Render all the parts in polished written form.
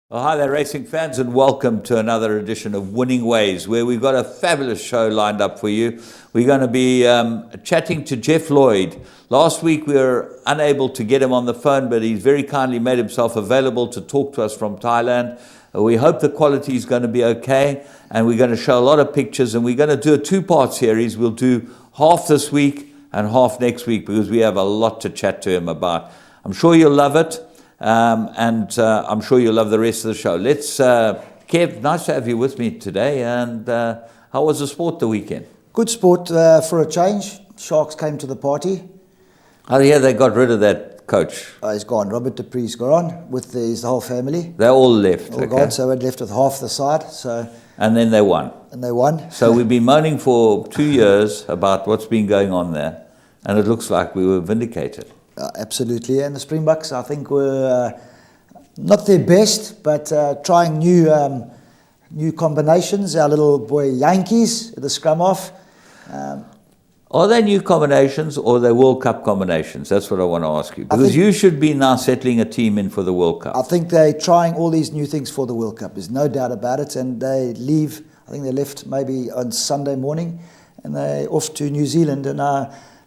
Well, hi there, racing fans, and welcome to another edition of Winning Ways, where we've got a fabulous show lined up for you. We're going to be chatting to Jeff Lloyd. Last week we were unable to get him on the phone, but he's very kindly made himself available to talk to us from Thailand. We hope the quality is going to be okay, and we're going to show a lot of pictures, and we're going to do a two-part series. We'll do half this week and half next week because we have a lot to chat to him about. I'm sure you'll love it. And I'm sure you'll love the rest of the show. Kev, nice to have you with me today. And how was the sport the weekend? Good sport for a change. Sharks came to the party. Oh yeah, they got rid of that coach. He's gone. Robert Dupree's gone with his whole family. They all left. All gone, so we're left with half the side. And then they won. And they won. So we've been moaning for 2 years about what's been going on there. And it looks like we were vindicated. Absolutely, and the Springboks, I think, were not their best, but trying new combinations. Our little boy Yankees at the scrum off. Are they new combinations or are they World Cup combinations? That's what I want to ask you. Because you should be now settling a team in for the World Cup. I think they're trying all these new things for the World Cup. There's no doubt about it. And they leave, I think they left maybe on Sunday morning, and they're off to New Zealand. And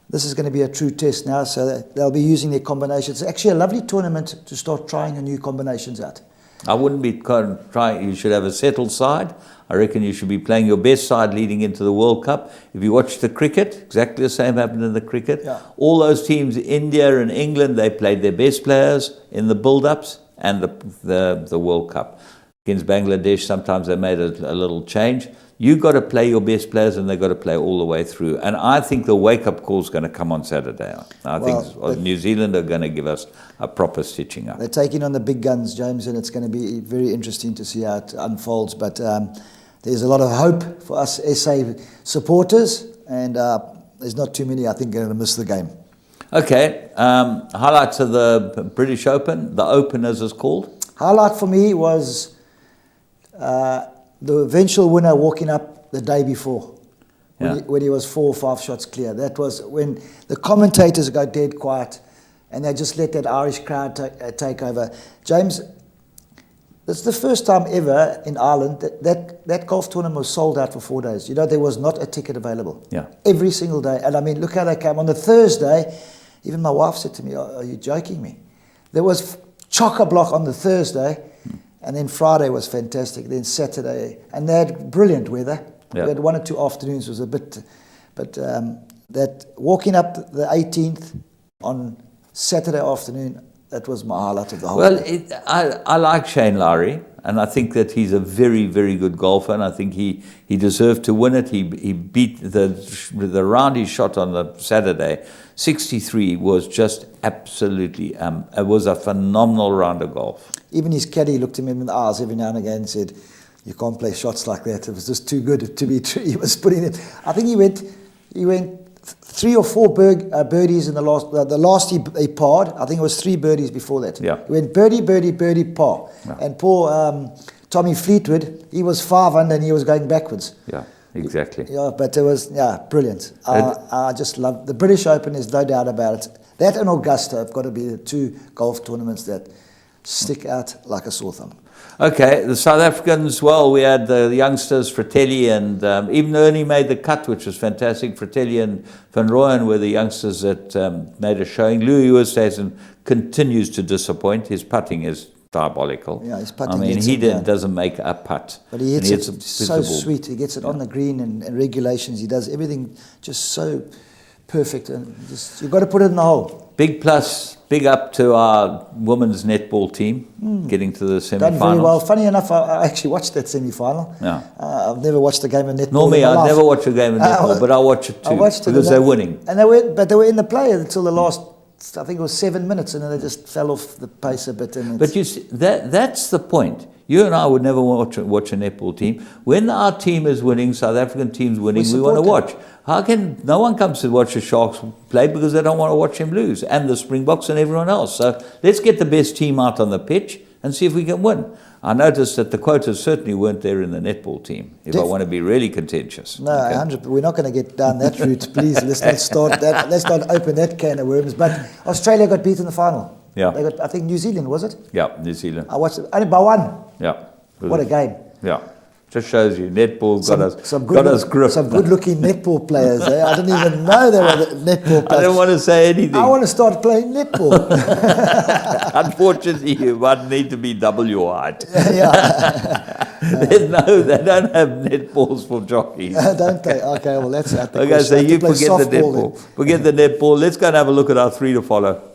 this is going to be a true test now, so they'll be using their combinations. It's actually a lovely tournament to start trying the new combinations out. I wouldn't be trying. You should have a settled side. I reckon you should be playing your best side leading into the World Cup. If you watch the cricket, exactly the same happened in the cricket. Yeah. All those teams, India and England, they played their best players in the build-ups and the World Cup. Against Bangladesh, sometimes they made a little change. You've got to play your best players, and they've got to play all the way through. And I think the wake-up call is going to come on Saturday. I think New Zealand are going to give us a proper stitching up. They're taking on the big guns, James, and it's going to be very interesting to see how it unfolds. But there's a lot of hope for us SA supporters, and there's not too many, I think, going to miss the game. Okay, highlights of the British Open, the Open as it's called. Highlight for me was the eventual winner walking up the day before, when he was 4 or 5 shots clear. That was when the commentators go dead quiet, and they just let that Irish crowd take over. James, that's the first time ever in Ireland that golf tournament was sold out for 4 days. You know, there was not a ticket available. Yeah. Every single day. And I mean, look how they came. On the Thursday, even my wife said to me, are you joking me? There was chock-a-block on the Thursday, and then Friday was fantastic. Then Saturday, and they had brilliant weather. Yeah. We had 1 or 2 afternoons was a bit, but that walking up the 18th on Saturday afternoon, that was my highlight of the whole day. I like Shane Lowry, and I think that he's a very, very good golfer, and I think he deserved to win it. He beat the round he shot on the Saturday. 63 was just absolutely, it was a phenomenal round of golf. Even his caddy looked him in the eyes every now and again and said, you can't play shots like that. It was just too good to be true. He was putting it. I think he went 3 or 4 birdies in the last he parred. I think it was 3 birdies before that. Yeah. He went birdie, par. Yeah. And poor Tommy Fleetwood, he was 5 under and he was going backwards. Yeah, exactly. Yeah, but it was brilliant. I just love the British Open. There's no doubt about it. That and Augusta have got to be the 2 golf tournaments that stick out like a sore thumb. Okay, the South Africans, well, we had the youngsters, Fratelli, and even Ernie made the cut, which was fantastic. Fratelli and Van Rooyen were the youngsters that made a showing. Louis Oosthuizen continues to disappoint. His putting is diabolical. Yeah, his putting. I mean, he doesn't make a putt. But he hits it so sweet. He gets it on the green and regulations. He does everything just so perfect. And just, you've got to put it in the hole. Big plus, big up to our women's netball team getting to the semi-finals. Done very well. Funny enough, I actually watched that semi-final. Yeah. I've never watched a game of netball. Normally, I never watch a game of netball, but I watch it too because they're winning. And they were in the play until the last, I think it was 7 minutes, and then they just fell off the pace a bit. But you see, that's the point. You and I would never watch a netball team. When our team is winning, South African team's winning, we want to watch. How can no one comes to watch the Sharks play because they don't want to watch him lose, and the Springboks and everyone else. So let's get the best team out on the pitch and see if we can win. I noticed that the quotas certainly weren't there in the netball team, if I want to be really contentious. No, okay. 100%. We're not going to get down that route, please. Let's not start that. Let's not open that can of worms. But Australia got beat in the final. Yeah. They got, I think New Zealand, was it? Yeah, New Zealand. I watched it only by one. Yeah. What a game. Yeah. Just shows you, netball got us grip. Some good-looking netball players. Eh? I didn't even know they were netball players. I don't want to say anything. I want to start playing netball. Unfortunately, you might need to be double your height. Yeah. No, they don't have netballs for jockeys. Don't they? Okay, well, that's out the Okay, question. so I have to you play forget the softball netball. then. Forget the netball. Let's go and have a look at our 3 to follow.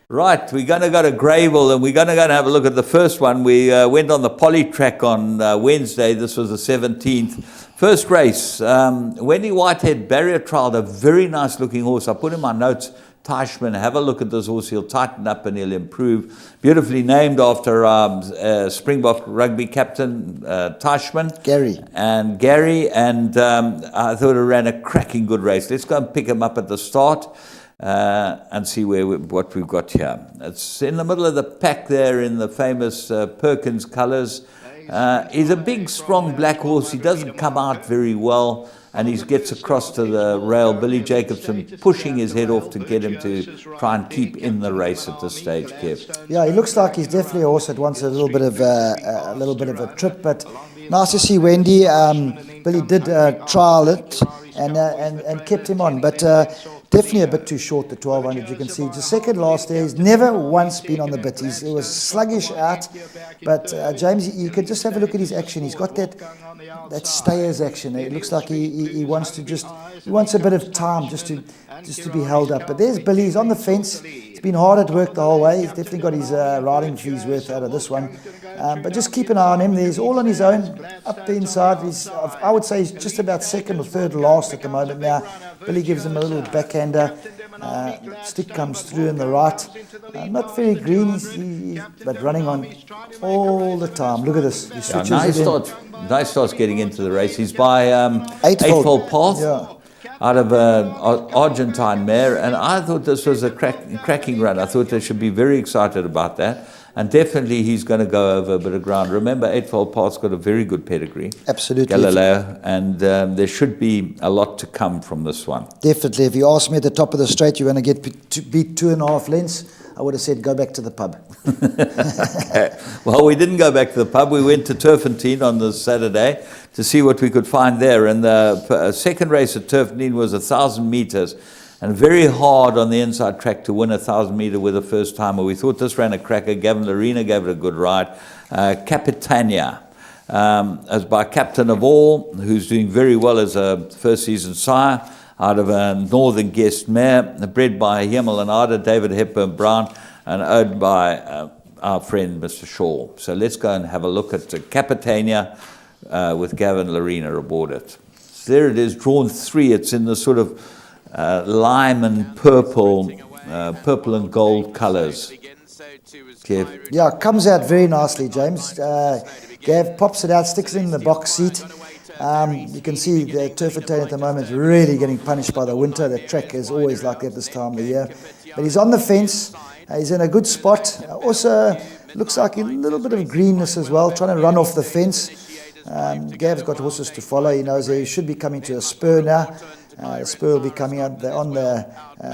Right, we're going to go to Greyville and we're going to go and have a look at the first one. We went on the poly track on Wednesday. This was the 17th. First race, Wendy Whitehead Barrier trialed a very nice looking horse. I put in my notes, Teichmann, have a look at this horse. He'll tighten up and he'll improve. Beautifully named after Springbok rugby captain Teichmann. Gary. And I thought it ran a cracking good race. Let's go and pick him up at the start. And see what we've got here. It's in the middle of the pack there in the famous Perkins colours. He's a big, strong black horse. He doesn't come out very well, and he gets across to the rail. Billy Jacobson pushing his head off to get him to try and keep in the race at this stage, Kev. Yeah, he looks like he's definitely a horse that wants a little bit of a trip, but nice to see Wendy. Billy did trial it and kept him on, but definitely a bit too short, the 1200. You can see just second last there. He's never once been on the bit. He was sluggish out, but James, you could just have a look at his action. He's got that stayers action. It looks like he wants a bit of time just to be held up. But there's Billy. He's on the fence. He's been hard at work the whole way. He's definitely got his riding fees worth out of this one. But just keep an eye on him. He's all on his own up the inside. I would say he's just about second or third last at the moment now. Billy gives him a little backhander. Stick comes through in the right. Not very green, but running on all the time. Look at this. He switches Now he starts getting into the race. He's by Eightfold Path. Yeah. Out of Argentine mare, and I thought this was a cracking run. I thought they should be very excited about that, and definitely he's going to go over a bit of ground. Remember, Eightfold Path's got a very good pedigree. Absolutely. Galileo, and there should be a lot to come from this one. Definitely. If you ask me at the top of the straight, you're going to beat 2.5 lengths, I would have said go back to the pub. Okay. Well, we didn't go back to the pub. We went to Turfentine on the Saturday to see what we could find there. And the second race at Turfentine was 1,000 meters, and very hard on the inside track to win 1,000 meter with a first timer. We thought this ran a cracker. Gavin Lorena gave it a good ride. Capitania, as by Captain of All, who's doing very well as a first season sire, out of a Northern Guest mare, bred by Himmel and Ada, David Hepburn Brown, and owned by our friend Mr. Shaw. So let's go and have a look at Capitania with Gavin Lorena aboard it. So there it is, drawn 3. It's in the sort of lime and purple and gold colours. Kev. Yeah, comes out very nicely, James. Gav pops it out, sticks it in the box seat. You can see the Turfentine at the moment is really getting punished by the winter. The track is always like that this time of the year. But he's on the fence. He's in a good spot. Also, looks like a little bit of greenness as well, trying to run off the fence. Gav's got horses to follow. He knows he should be coming to a spur now. The spur will be coming out on the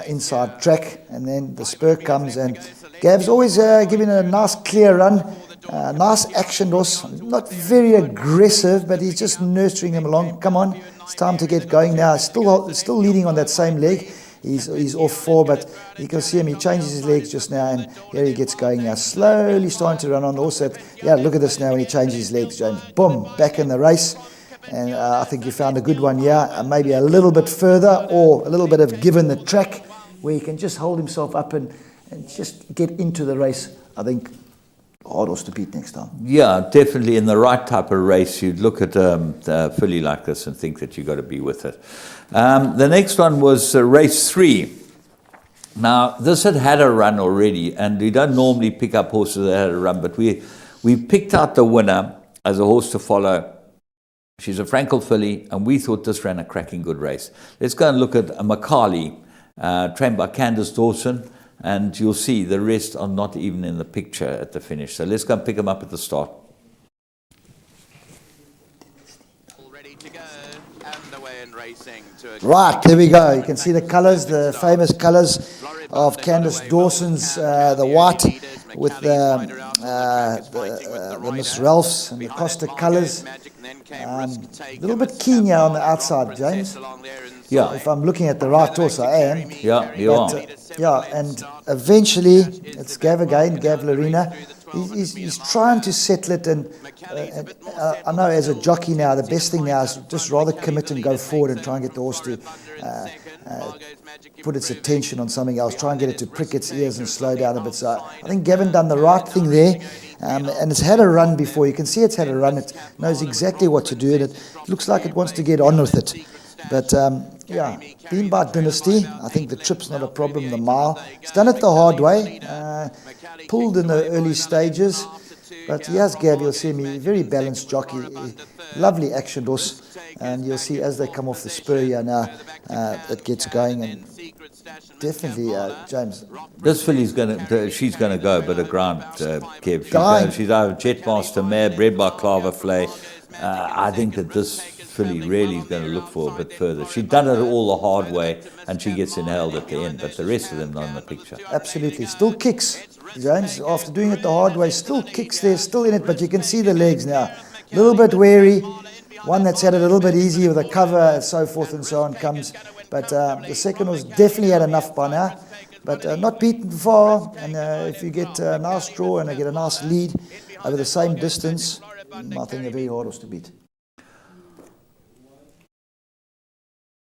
inside track, and then the spur comes, and Gav's always giving a nice clear run. Nice action horse, not very aggressive, but he's just nurturing him along. Come on, it's time to get going now. Still leading on that same leg. He's off 4, but you can see him. He changes his legs just now, and here he gets going now. Slowly starting to run on the horse. Yeah, look at this now when he changes his legs, James. Boom, back in the race. And I think you found a good one, yeah. Maybe a little bit further, or a little bit of given the track, where he can just hold himself up and just get into the race. I think hard horse to beat next time. Yeah, definitely in the right type of race, you'd look at a filly like this and think that you've got to be with it. The next one was race 3. Now, this had a run already, and we don't normally pick up horses that had a run, but we picked out the winner as a horse to follow. She's a Frankel filly, and we thought this ran a cracking good race. Let's go and look at a Macaulay, trained by Candace Dawson. And you'll see the rest are not even in the picture at the finish. So let's go and pick them up at the start. Right, there we go. You can see the colours, the famous colours of Candace Dawson's, the white with the Miss Ralphs and the Costa colours. A little bit keen here on the outside, James. Yeah. If I'm looking at the right horse, I am. Yeah, you are. Yeah, and eventually, it's Gav again, Gav Larina. He's trying to settle it, and I know as a jockey now, the best thing now is just rather commit and go forward and try and get the horse to put its attention on something else, try and get it to prick its ears and slow down a bit. So I think Gavin done the right thing there, and it's had a run before. You can see it's had a run. It knows exactly what to do, and it looks like it wants to get on with it. But yeah, been by Dynasty. I think the trip's not a problem, the mile. It's done it the hard way, pulled in the early stages. But yes, Gav, you'll see me, very balanced jockey, lovely action horse. And you'll see as they come off the spur here now, it gets going. And definitely, James. This filly's she's going to go a bit of ground, Kev. She's our Jetmaster mare, bred by Clava Flay. I think that this filly really is going to look for a bit further. She's done it all the hard way, and she gets inhaled at the end, but the rest of them not in the picture. Absolutely. Still kicks, James, after doing it the hard way, still kicks there, still in it, but you can see the legs now. A little bit wary. One that's had it a little bit easy with a cover and so forth and so on comes. But the second was definitely had enough by now. But not beaten far, and if you get a nice draw and I get a nice lead over the same distance, I think a very hard horse to beat.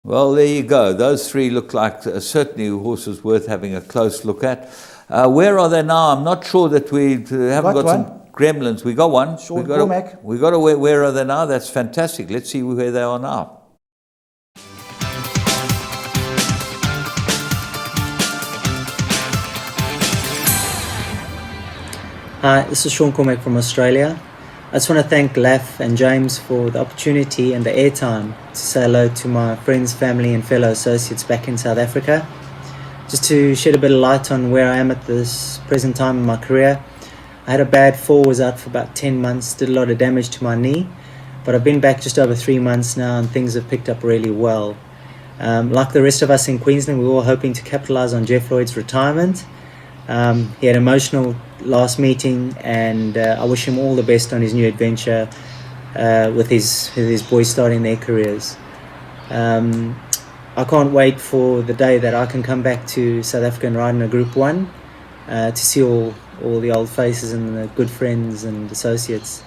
Well, there you go. Those three look like certainly horses worth having a close look at. Where are they now? I'm not sure that we haven't got some gremlins. We got one. Sean Cormac. We got to where are they now? That's fantastic. Let's see where they are now. Hi, this is Sean Cormac from Australia. I just want to thank Laf and James for the opportunity and the airtime to say hello to my friends, family and fellow associates back in South Africa. Just to shed a bit of light on where I am at this present time in my career. I had a bad fall, was out for about 10 months, did a lot of damage to my knee, but I've been back just over 3 months now and things have picked up really well. Like the rest of us in Queensland, we were all hoping to capitalise on Jeff Lloyd's retirement. He had an emotional last meeting, and I wish him all the best on his new adventure with his boys starting their careers. I can't wait for the day that I can come back to South Africa and ride in a Group 1 to see all the old faces and the good friends and associates.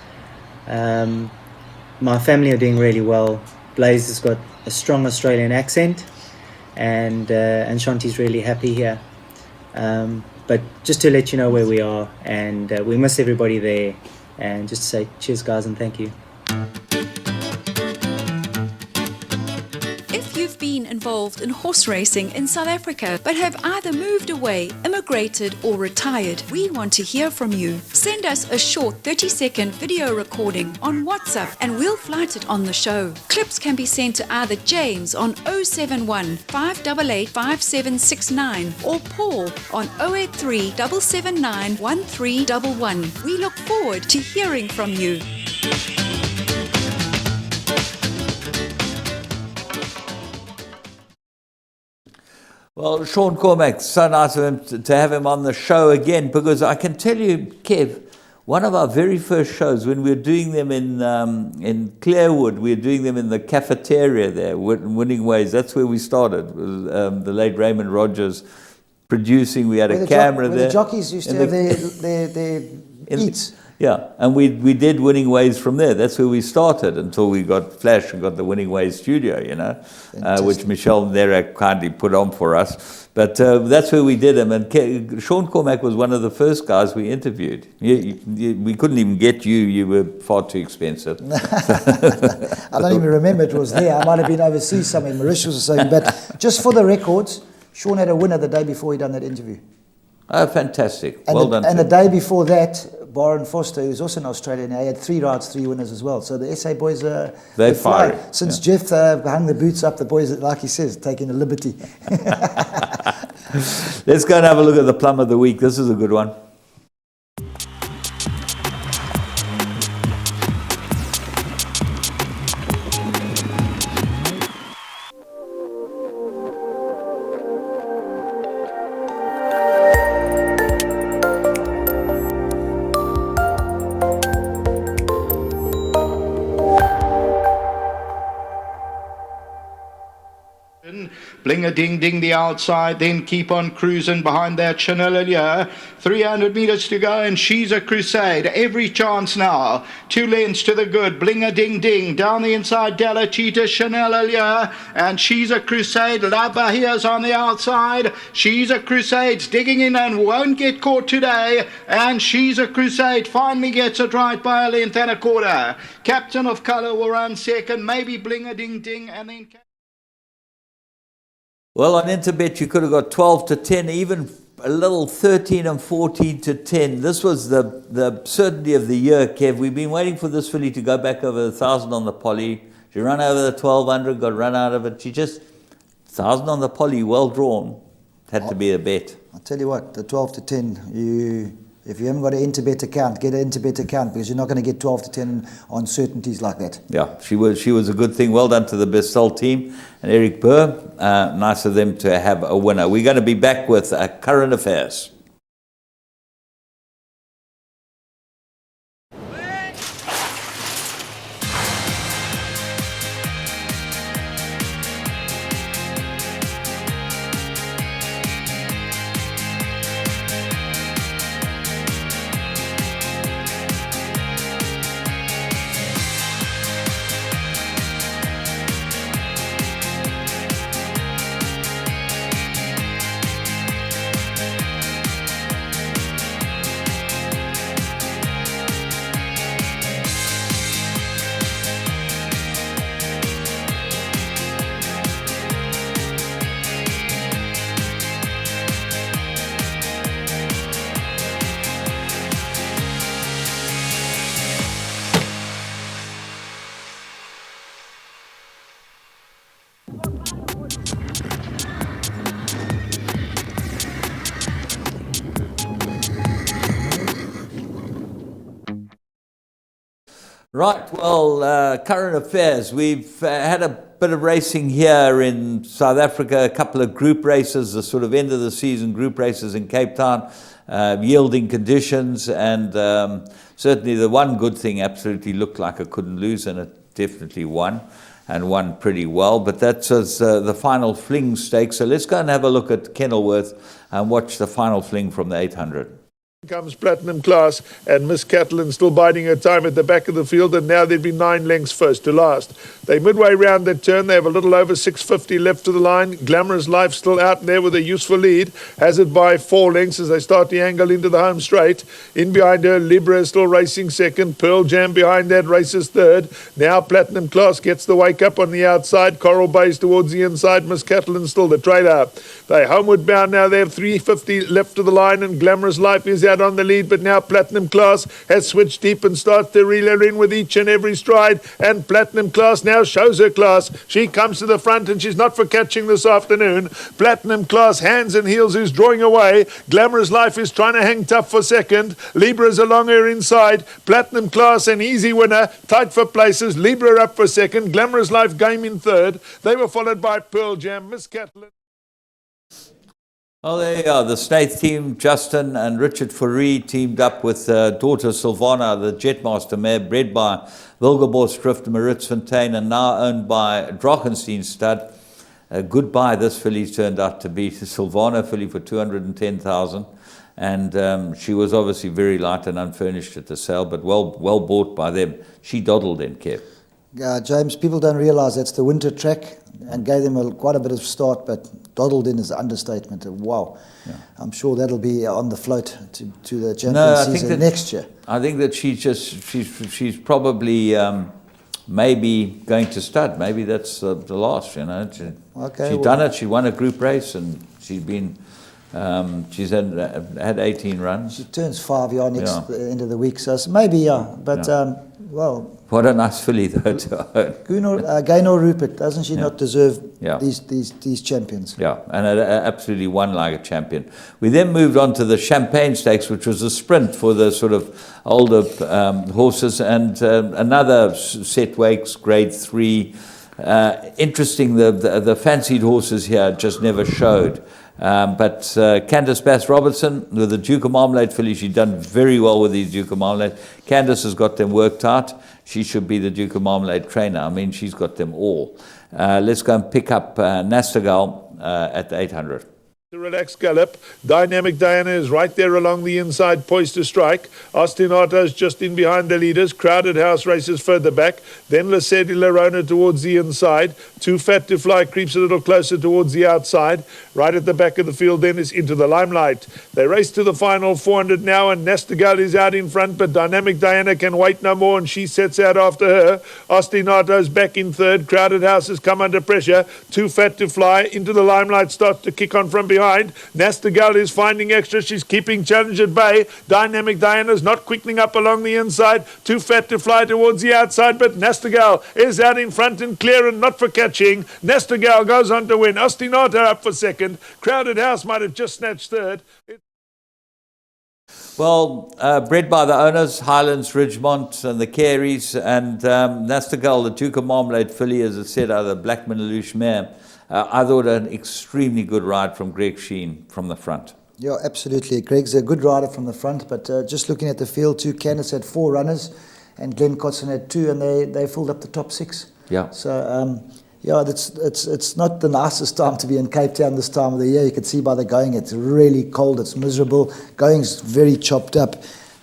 My family are doing really well. Blaze has got a strong Australian accent, and Shanti's really happy here. But just to let you know where we are, and we miss everybody there, and just to say cheers guys and thank you. If you've been involved in horse racing in South Africa but have either moved away, immigrated or retired, we want to hear from you. Send us a short 30-second video recording on WhatsApp and we'll flight it on the show. Clips can be sent to either James on 071 588 5769 or Paul on 083 779 1311. We look forward to hearing from you. Well, Sean Cormac, so nice of him to have him on the show again, because I can tell you, Kev, one of our very first shows, when we were doing them in Clearwood, we were doing them in the cafeteria there, Winning Ways. That's where we started, with, the late Raymond Rogers producing. We had a camera there. Where the jockeys used to have their eats. Yeah, and we did Winning Ways from there. That's where we started until we got Flash and got the Winning Ways studio, you know, which Michelle Nera kindly put on for us. But that's where we did them. And Sean Cormac was one of the first guys we interviewed. We couldn't even get you. You were far too expensive. I don't even remember it was there. I might have been overseas somewhere, Mauritius or something. But just for the records, Sean had a winner the day before he done that interview. Oh, fantastic. And well done. And the day before that, Byron Foster, who's also an Australian, he had 3 rides, 3 winners as well. So the SA boys are they're fire. Since Jeff hung the boots up, the boys, like he says, taking a liberty. Let's go and have a look at the plum of the week. This is a good one. Bling-a-ding-ding the outside, then keep on cruising behind that Chanel Allure. 300 meters to go, and She's a Crusade. Every chance now. 2 lengths to the good. Bling-a-ding-ding. Down the inside, Della Cheetah, Chanel Allure, and She's a Crusade. La Bahia's on the outside. She's a Crusade's digging in and won't get caught today. And She's a Crusade finally gets it right by a length and a quarter. Captain of Colour will run second. Maybe Bling-a-ding-ding, and then... Well, on Interbet, you could have got 12 to 10, even a little 13 and 14 to 10. This was the certainty of the year, Kev. We've been waiting for this filly to go back over 1,000 on the poly. She ran over the 1,200, got run out of it. She just, 1,000 on the poly, well drawn. Had to be a bet. I'll tell you what, the 12 to 10, if you haven't got an Interbet account, get an Interbet account, because you're not going to get 12 to 10 on certainties like that. Yeah, she was a good thing. Well done to the Bestel team and Eric Burr. Nice of them to have a winner. We're going to be back with current affairs. Right, well, current affairs. We've had a bit of racing here in South Africa, a couple of group races, the sort of end of the season group races in Cape Town, yielding conditions, and certainly the one good thing absolutely looked like it couldn't lose, and it definitely won, and won pretty well. But that was the final fling stakes. So let's go and have a look at Kenilworth and watch the final fling from the 800. Comes Platinum Class, and Miss Catalan still biding her time at the back of the field, and now there'd be 9 lengths first to last. They midway round that turn. They have a little over 650 left to the line. Glamorous Life still out there with a useful lead, has it by 4 lengths as they start the angle into the home straight. In behind her, Libra is still racing second. Pearl Jam behind that races third. Now Platinum Class gets the wake up on the outside. Coral Bay's towards the inside. Miss Catalan still the trailer. They homeward bound now. They have 350 left to the line, and Glamorous Life is out on the lead, but now Platinum Class has switched deep and starts to reel her in with each and every stride, and Platinum Class now shows her class. She comes to the front, and she's not for catching this afternoon. Platinum Class, hands and heels, who's drawing away. Glamorous Life is trying to hang tough for second. Libra's along her inside. Platinum Class, an easy winner, tight for places. Libra up for second. Glamorous Life game in third. They were followed by Pearl Jam. Miss Catalan. Oh, there you are. The Snaith team, Justin and Richard Fourie, teamed up with daughter Silvana, the Jetmaster mare, bred by Wilgeborst Drift, Maritz Fontaine, and now owned by Drachenstein Stud. Goodbye, this filly turned out to be Silvana filly for 210,000. And she was obviously very light and unfurnished at the sale, but well bought by them. She doddled in, Kev. James, people don't realise that's the winter track and gave them quite a bit of start, but doddled in is an understatement. Wow. Yeah. I'm sure that'll be on the float to the Champions season next year. I think that she's probably maybe going to stud. Maybe that's the last, you know. She's done it. She won a group race, and she's been... she's had 18 runs. She turns 5 year next end of the week, so maybe but well. What a nice filly though to own. Gaynor Rupert, doesn't she not deserve these champions? Yeah, and absolutely won like a champion. We then moved on to the Champagne Stakes, which was a sprint for the sort of older horses, and another set weights, grade 3. Interesting, the fancied horses here just never showed. But Candice Bass Robertson with the Duke of Marmalade filly, she's done very well with these Duke of Marmalade. Candice has got them worked out. She should be the Duke of Marmalade trainer. I mean, she's got them all. Let's go and pick up Nastagal at the 800. The relaxed gallop. Dynamic Diana is right there along the inside, poised to strike. Ostinatos just in behind the leaders. Crowded House races further back. Then Lasedi Larona towards the inside. Too Fat to Fly creeps a little closer towards the outside. Right at the back of the field then is Into the Limelight. They race to the final 400 now, and Nastigal is out in front, but Dynamic Diana can wait no more, and she sets out after her. Ostinatos back in third. Crowded House has come under pressure. Too Fat to Fly. Into the Limelight starts to kick on from behind. Nastigal is finding extra. She's keeping challenge at bay. Dynamic Diana's not quickening up along the inside. Too Fat to Fly towards the outside, but Nastigal is out in front and clear and not for catching. Nastigal goes on to win. Ostinato up for second. Crowded House might have just snatched third. Well, bred by the owners, Highlands, Ridgemont, and the Careys, and Nastigal, the Duke of Marmalade filly, as I said, out of the Blackman Lelouch mare. I thought an extremely good ride from Greg Sheen from the front. Yeah, absolutely. Greg's a good rider from the front, but just looking at the field, two candidates had 4 runners, and Glenn Cotson had 2, and they filled up the top 6. Yeah. So, yeah, it's not the nicest time to be in Cape Town this time of the year. You can see by the going, it's really cold, it's miserable. Going's very chopped up.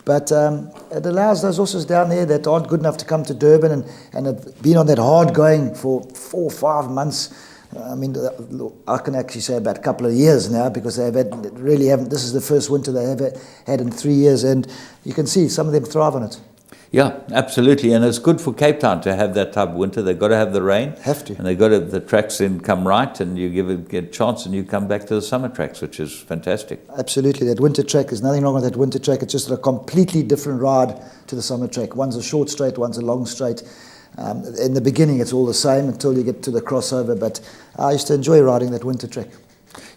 But it allows those horses down there that aren't good enough to come to Durban and have been on that hard going for 4 or 5 months. I mean, I can actually say about a couple of years now, because they haven't. This is the first winter they have had in 3 years, and you can see some of them thrive on it. Yeah, absolutely, and it's good for Cape Town to have that type of winter. They've got to have the rain. Have to. And they've got to, the tracks then come right, and you give it a chance, and you come back to the summer tracks, which is fantastic. Absolutely, that winter track, there's nothing wrong with that winter track. It's just a completely different ride to the summer track. One's a short straight, one's a long straight. In the beginning, it's all the same until you get to the crossover, but I used to enjoy riding that winter track.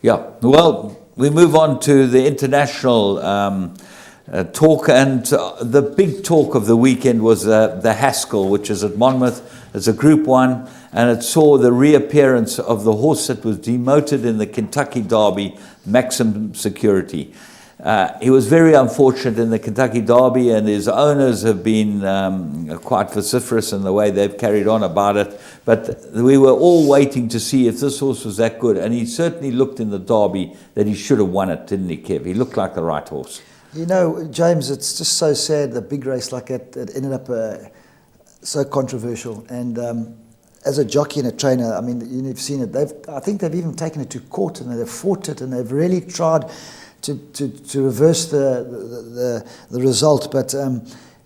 Yeah, well, we move on to the international talk, and the big talk of the weekend was the Haskell, which is at Monmouth. It's a Group 1, and it saw the reappearance of the horse that was demoted in the Kentucky Derby, Maximum Security. He was very unfortunate in the Kentucky Derby, and his owners have been quite vociferous in the way they've carried on about it. But we were all waiting to see if this horse was that good, and he certainly looked in the Derby that he should have won it, didn't he, Kev? He looked like the right horse. You know, James, it's just so sad, a big race like that, it ended up so controversial. And as a jockey and a trainer, I mean, you've seen it. I think they've even taken it to court, and they've fought it, and they've really tried to reverse the result. But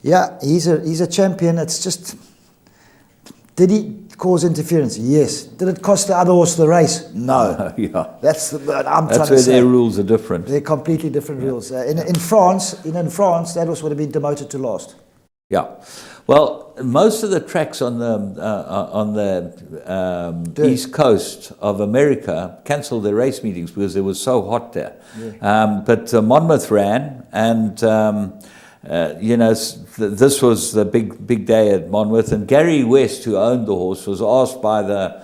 yeah, he's a champion. It's just, did he cause interference? Yes. Did it cost the other horse the race? No. Yeah. That's where their rules are different. They're completely different rules. In France, that horse would have been demoted to last. Yeah. Well, most of the tracks on the East Coast of America cancelled their race meetings because it was so hot there. Yeah. But Monmouth ran, and this was the big day at Monmouth. And Gary West, who owned the horse, was asked by the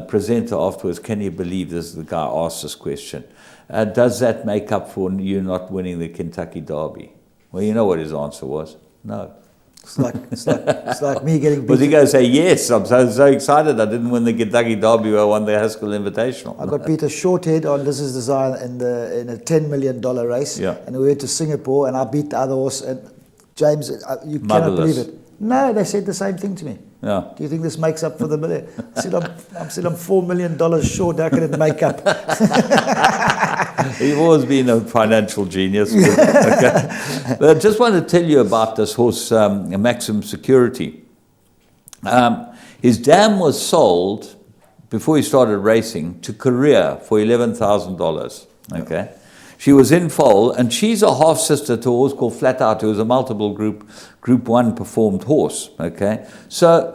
presenter afterwards, "Can you believe this?" The guy asked this question. Does that make up for you not winning the Kentucky Derby? Well, you know what his answer was? No. It's like me getting beat. Was he going to say, yes, I'm so excited I didn't win the Kentucky Derby, I won the Haskell Invitational. I got beat a short head on This Is Design in a $10 million race. Yeah. And we went to Singapore, and I beat the other horse. And James, you cannot believe it. No, they said the same thing to me. Yeah. Do you think this makes up for the million? I said, I'm $4 million short. How can it make up? You've always been a financial genius. Okay. But I just want to tell you about this horse, Maximum Security. His dam was sold before he started racing to Korea for $11,000. Okay. She was in foal, and she's a half sister to a horse called Flat Out, who was a multiple Group 1 performed horse. Okay, so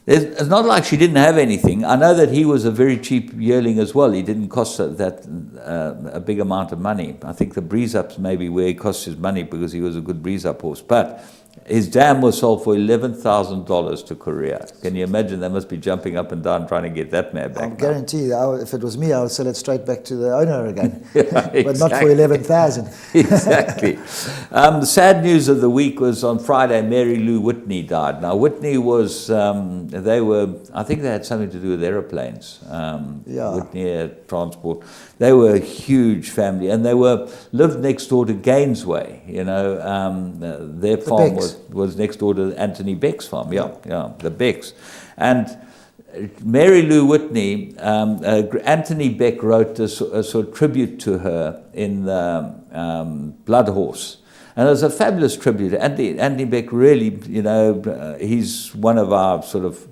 it's not like she didn't have anything. I know that he was a very cheap yearling as well. He didn't cost a big amount of money. I think the Breeze Up's maybe where he cost his money because he was a good Breeze Up horse. But His dam was sold for $11,000 to Korea. Can you imagine? They must be jumping up and down trying to get that mare back. I now. guarantee you, if it was me, I would sell it straight back to the owner again. Yeah, But not for 11,000. Exactly. The sad news of the week was on Friday, Mary Lou Whitney died. Now, Whitney was, I think they had something to do with aeroplanes. Yeah. Whitney Air Transport. They were a huge family, and they lived next door to Gainesway. You know, their farm was next door to Anthony Beck's farm. Yeah, the Becks. And Mary Lou Whitney, Anthony Beck wrote a sort of tribute to her in Blood Horse. And it was a fabulous tribute. Anthony Beck really, you know, he's one of our sort of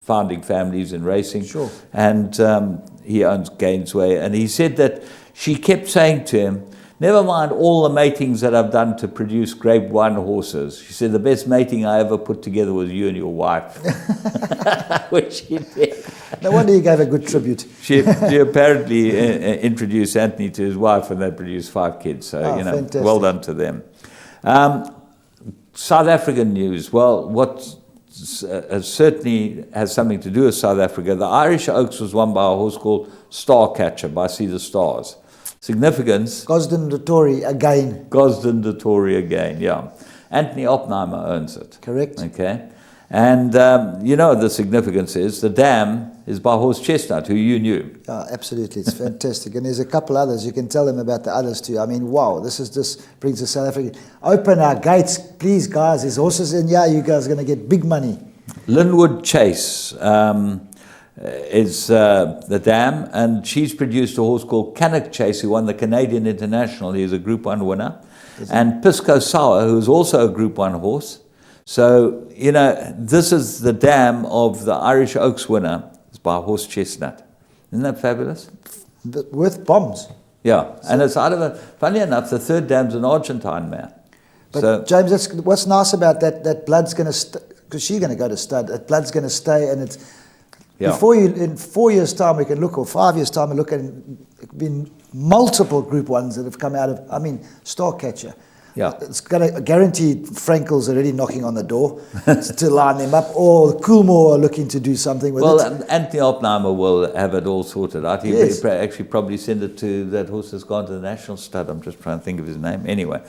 founding families in racing. Sure. And he owns Gainesway. And he said that she kept saying to him, never mind all the matings that I've done to produce grade 1 horses. She said, the best mating I ever put together was you and your wife. Which she did. No wonder you gave a good tribute. She apparently introduced Anthony to his wife, and they produced 5 kids. So, you know, fantastic. well done to them. South African news. Well, what certainly has something to do with South Africa. The Irish Oaks was won by a horse called Starcatcher by See the Stars. Significance. Gosden de Tory again. Gosden de Tory again, yeah. Anthony Oppenheimer owns it. Correct. Okay. And you know the significance is the dam is by Horse Chestnut, who you knew. Absolutely. It's fantastic. And there's a couple others. You can tell them about the others too. I mean, wow, this brings the South African. Open our gates, please, guys. There's horses in here. You guys are going to get big money. Linwood Chase is the dam, and she's produced a horse called Cannock Chase, who won the Canadian International. He's a Group 1 winner. And Pisco Sour, who's also a Group 1 horse. So, you know, this is the dam of the Irish Oaks winner. It's by Horse Chestnut. Isn't that fabulous? Worth bombs. Yeah, and it's out of funny enough, the third dam's an Argentine mare. But So, James, what's nice about that blood's going to, because she's going to go to stud, that blood's going to stay, and it's, yeah. before you, in 4 years' time we can look, or 5 years' time we look at, been multiple Group 1s that have come out of, I mean, Starcatcher. Yeah. It's going to guarantee Frankel's already knocking on the door to line them up, or Coolmore are looking to do something with it. Anthony Oppenheimer will have it all sorted out. He Yes. actually probably send it to that horse that's gone to the National Stud. I'm just trying to think of his name. Anyway,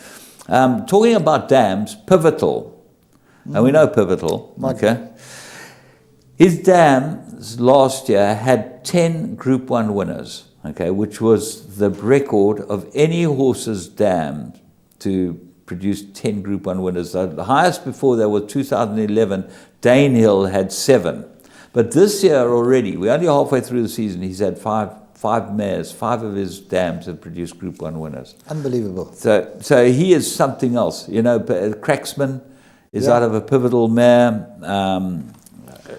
talking about dams, Pivotal. And we know Pivotal, okay? His dams last year had 10 Group 1 winners, okay, which was the record of any horse's dam to produce 10 Group 1 winners. The highest before that was 2011. Danehill had 7. But this year already, we're only halfway through the season, he's had five mares. 5 of his dams have produced Group 1 winners. Unbelievable. So he is something else. You know, Cracksman is out of a Pivotal mare.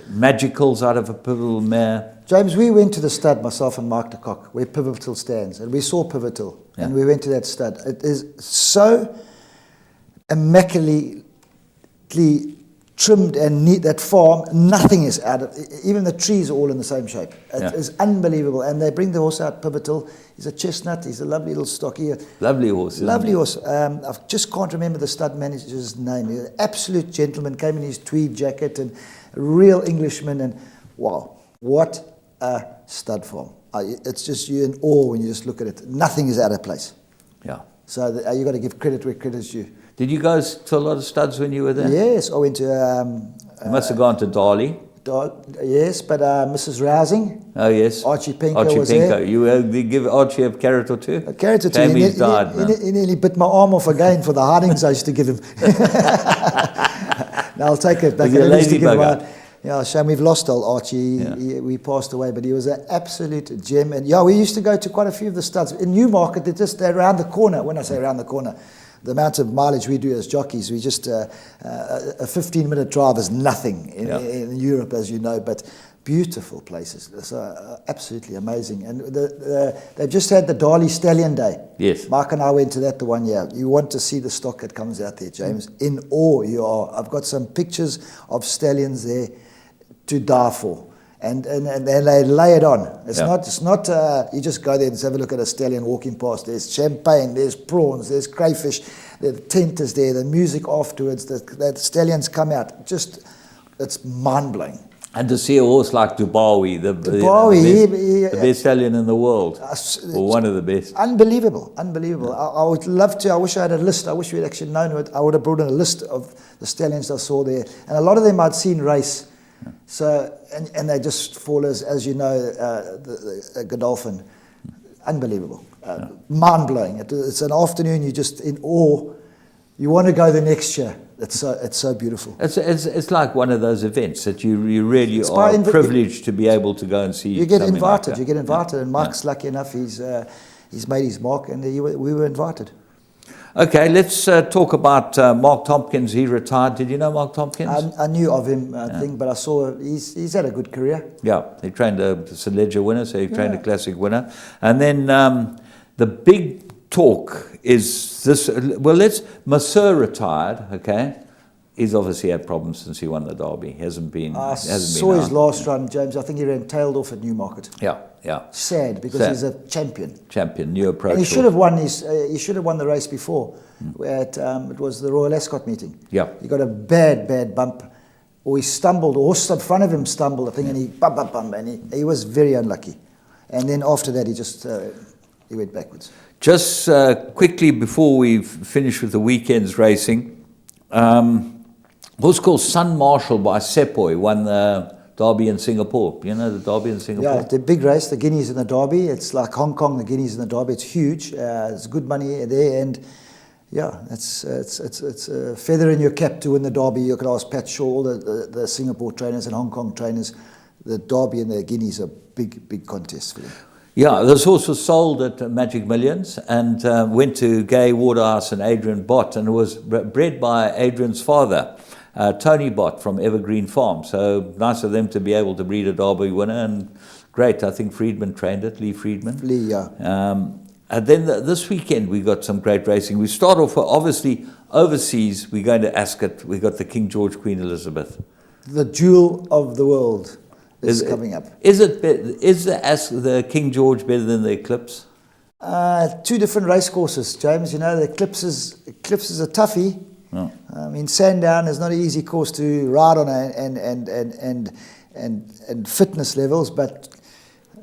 Magical's out of a Pivotal mare. James, we went to the stud, myself and Mark de Kock, where Pivotal stands, and we saw Pivotal, and we went to that stud. It is so immaculately trimmed and neat, that farm, nothing is out of, even the trees are all in the same shape. It is unbelievable, and they bring the horse out, Pivotal. He's a chestnut, he's a lovely little stocky. Lovely horse. Lovely horse. I just can't remember the stud manager's name. He's an absolute gentleman, came in his tweed jacket, and a real Englishman, and wow, what a stud farm. It's just, you're in awe when you just look at it. Nothing is out of place. Yeah. So you've got to give credit where credit's due. Did you guys to a lot of studs when you were there? Yes, I went to... You must have gone to Darley. Yes, but Mrs. Rousing. Oh, yes. Archie Pinko was there. You give Archie a carrot or two? A carrot or two. Tammy's died, man. He nearly bit my arm off again for the hardings I used to give him. Now I'll take it back. Was he a lazy bugger? Yeah, shame we've lost old Archie. We passed away, but he was an absolute gem. And yeah, we used to go to quite a few of the studs. In Newmarket, they're around the corner. When I say around the corner, the amount of mileage we do as jockeys, we just, a 15-minute drive is nothing in Europe, as you know, but beautiful places. So absolutely amazing. And they've just had the Darley Stallion Day. Yes. Mark and I went to that the one year. You want to see the stock that comes out there, James. In awe you are. I've got some pictures of stallions there to die for. And they lay it on. It's Yeah. not you just go there and just have a look at a stallion walking past. There's champagne, there's prawns, there's crayfish, the tent is there, the music afterwards, the stallions come out. It's mind-blowing. And to see a horse like Dubawi, the best stallion in the world, or one of the best. Unbelievable. I would love to. I wish I had a list. I wish we'd actually known it. I would have brought in a list of the stallions I saw there. And a lot of them I'd seen race. So, and they just fall as you know, the Godolphin. Unbelievable. Mind-blowing. It's an afternoon, you're just in awe. You want to go the next year. It's so beautiful. It's like one of those events that you really are privileged to be able to go and see. You get invited. Like you get invited, and Mike's lucky enough. He's made his mark, and we were invited. Okay, let's talk about Mark Tompkins. He retired. Did you know Mark Tompkins? I knew of him, but I saw he's had a good career. Yeah, he trained a St. Leger winner, so he trained a classic winner. And then the big talk is this. Well, Masseur retired. Okay, he's obviously had problems since he won the Derby. Hasn't been. I saw his last run, James. I think he ran tailed off at Newmarket. Yeah. Sad because he's a champion. New approach. And he should have won he should have won the race before. It was the Royal Ascot meeting. Yeah. He got a bad bump, or he stumbled. A horse in front of him stumbled, I think, and he bump, and he was very unlucky. And then after that, he just he went backwards. Just quickly before we finish with the weekend's racing, horse called Sun Marshal by Sepoy won the Derby in Singapore. You know the Derby in Singapore? Yeah, the big race, the Guineas in the Derby. It's like Hong Kong, the Guineas in the Derby. It's huge. It's good money there, and yeah, it's a feather in your cap to win the Derby. You could ask Pat Shaw, the Singapore trainers and Hong Kong trainers. The Derby and the Guineas are big contests for them. Yeah, this horse was sold at Magic Millions and went to Gay Waterhouse and Adrian Bott, and was bred by Adrian's father, Tony Bott from Evergreen Farm. So nice of them to be able to breed a Derby winner, and great. I think Friedman trained it, Lee Friedman. And then this weekend we got some great racing. We start off obviously overseas. We're going to Ascot. We got the King George, Queen Elizabeth. The jewel of the world is coming up. Is the King George better than the Eclipse? Two different race courses, James. You know, the Eclipse is a toughie. Oh. I mean, Sandown is not an easy course to ride on and fitness levels, but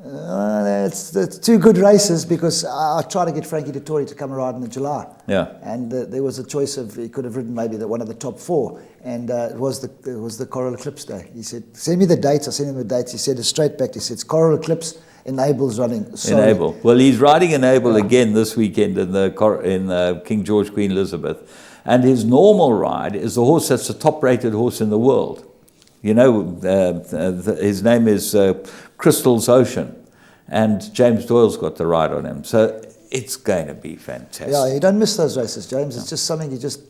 it's two good races, because I tried to get Frankie Dettori to come and ride in the July. Yeah. And there was a choice of, he could have ridden maybe one of the top four, and it was the Coral Eclipse day. He said, send me the dates. I sent him the dates. He said it straight back. He said, it's Coral Eclipse. Enable's running. Sorry. Enable. Well, he's riding Enable again this weekend in the King George, Queen Elizabeth. And his normal ride is the horse that's the top-rated horse in the world. You know, his name is Crystal's Ocean, and James Doyle's got the ride on him. So it's going to be fantastic. Yeah, you don't miss those races, James. It's just something you just,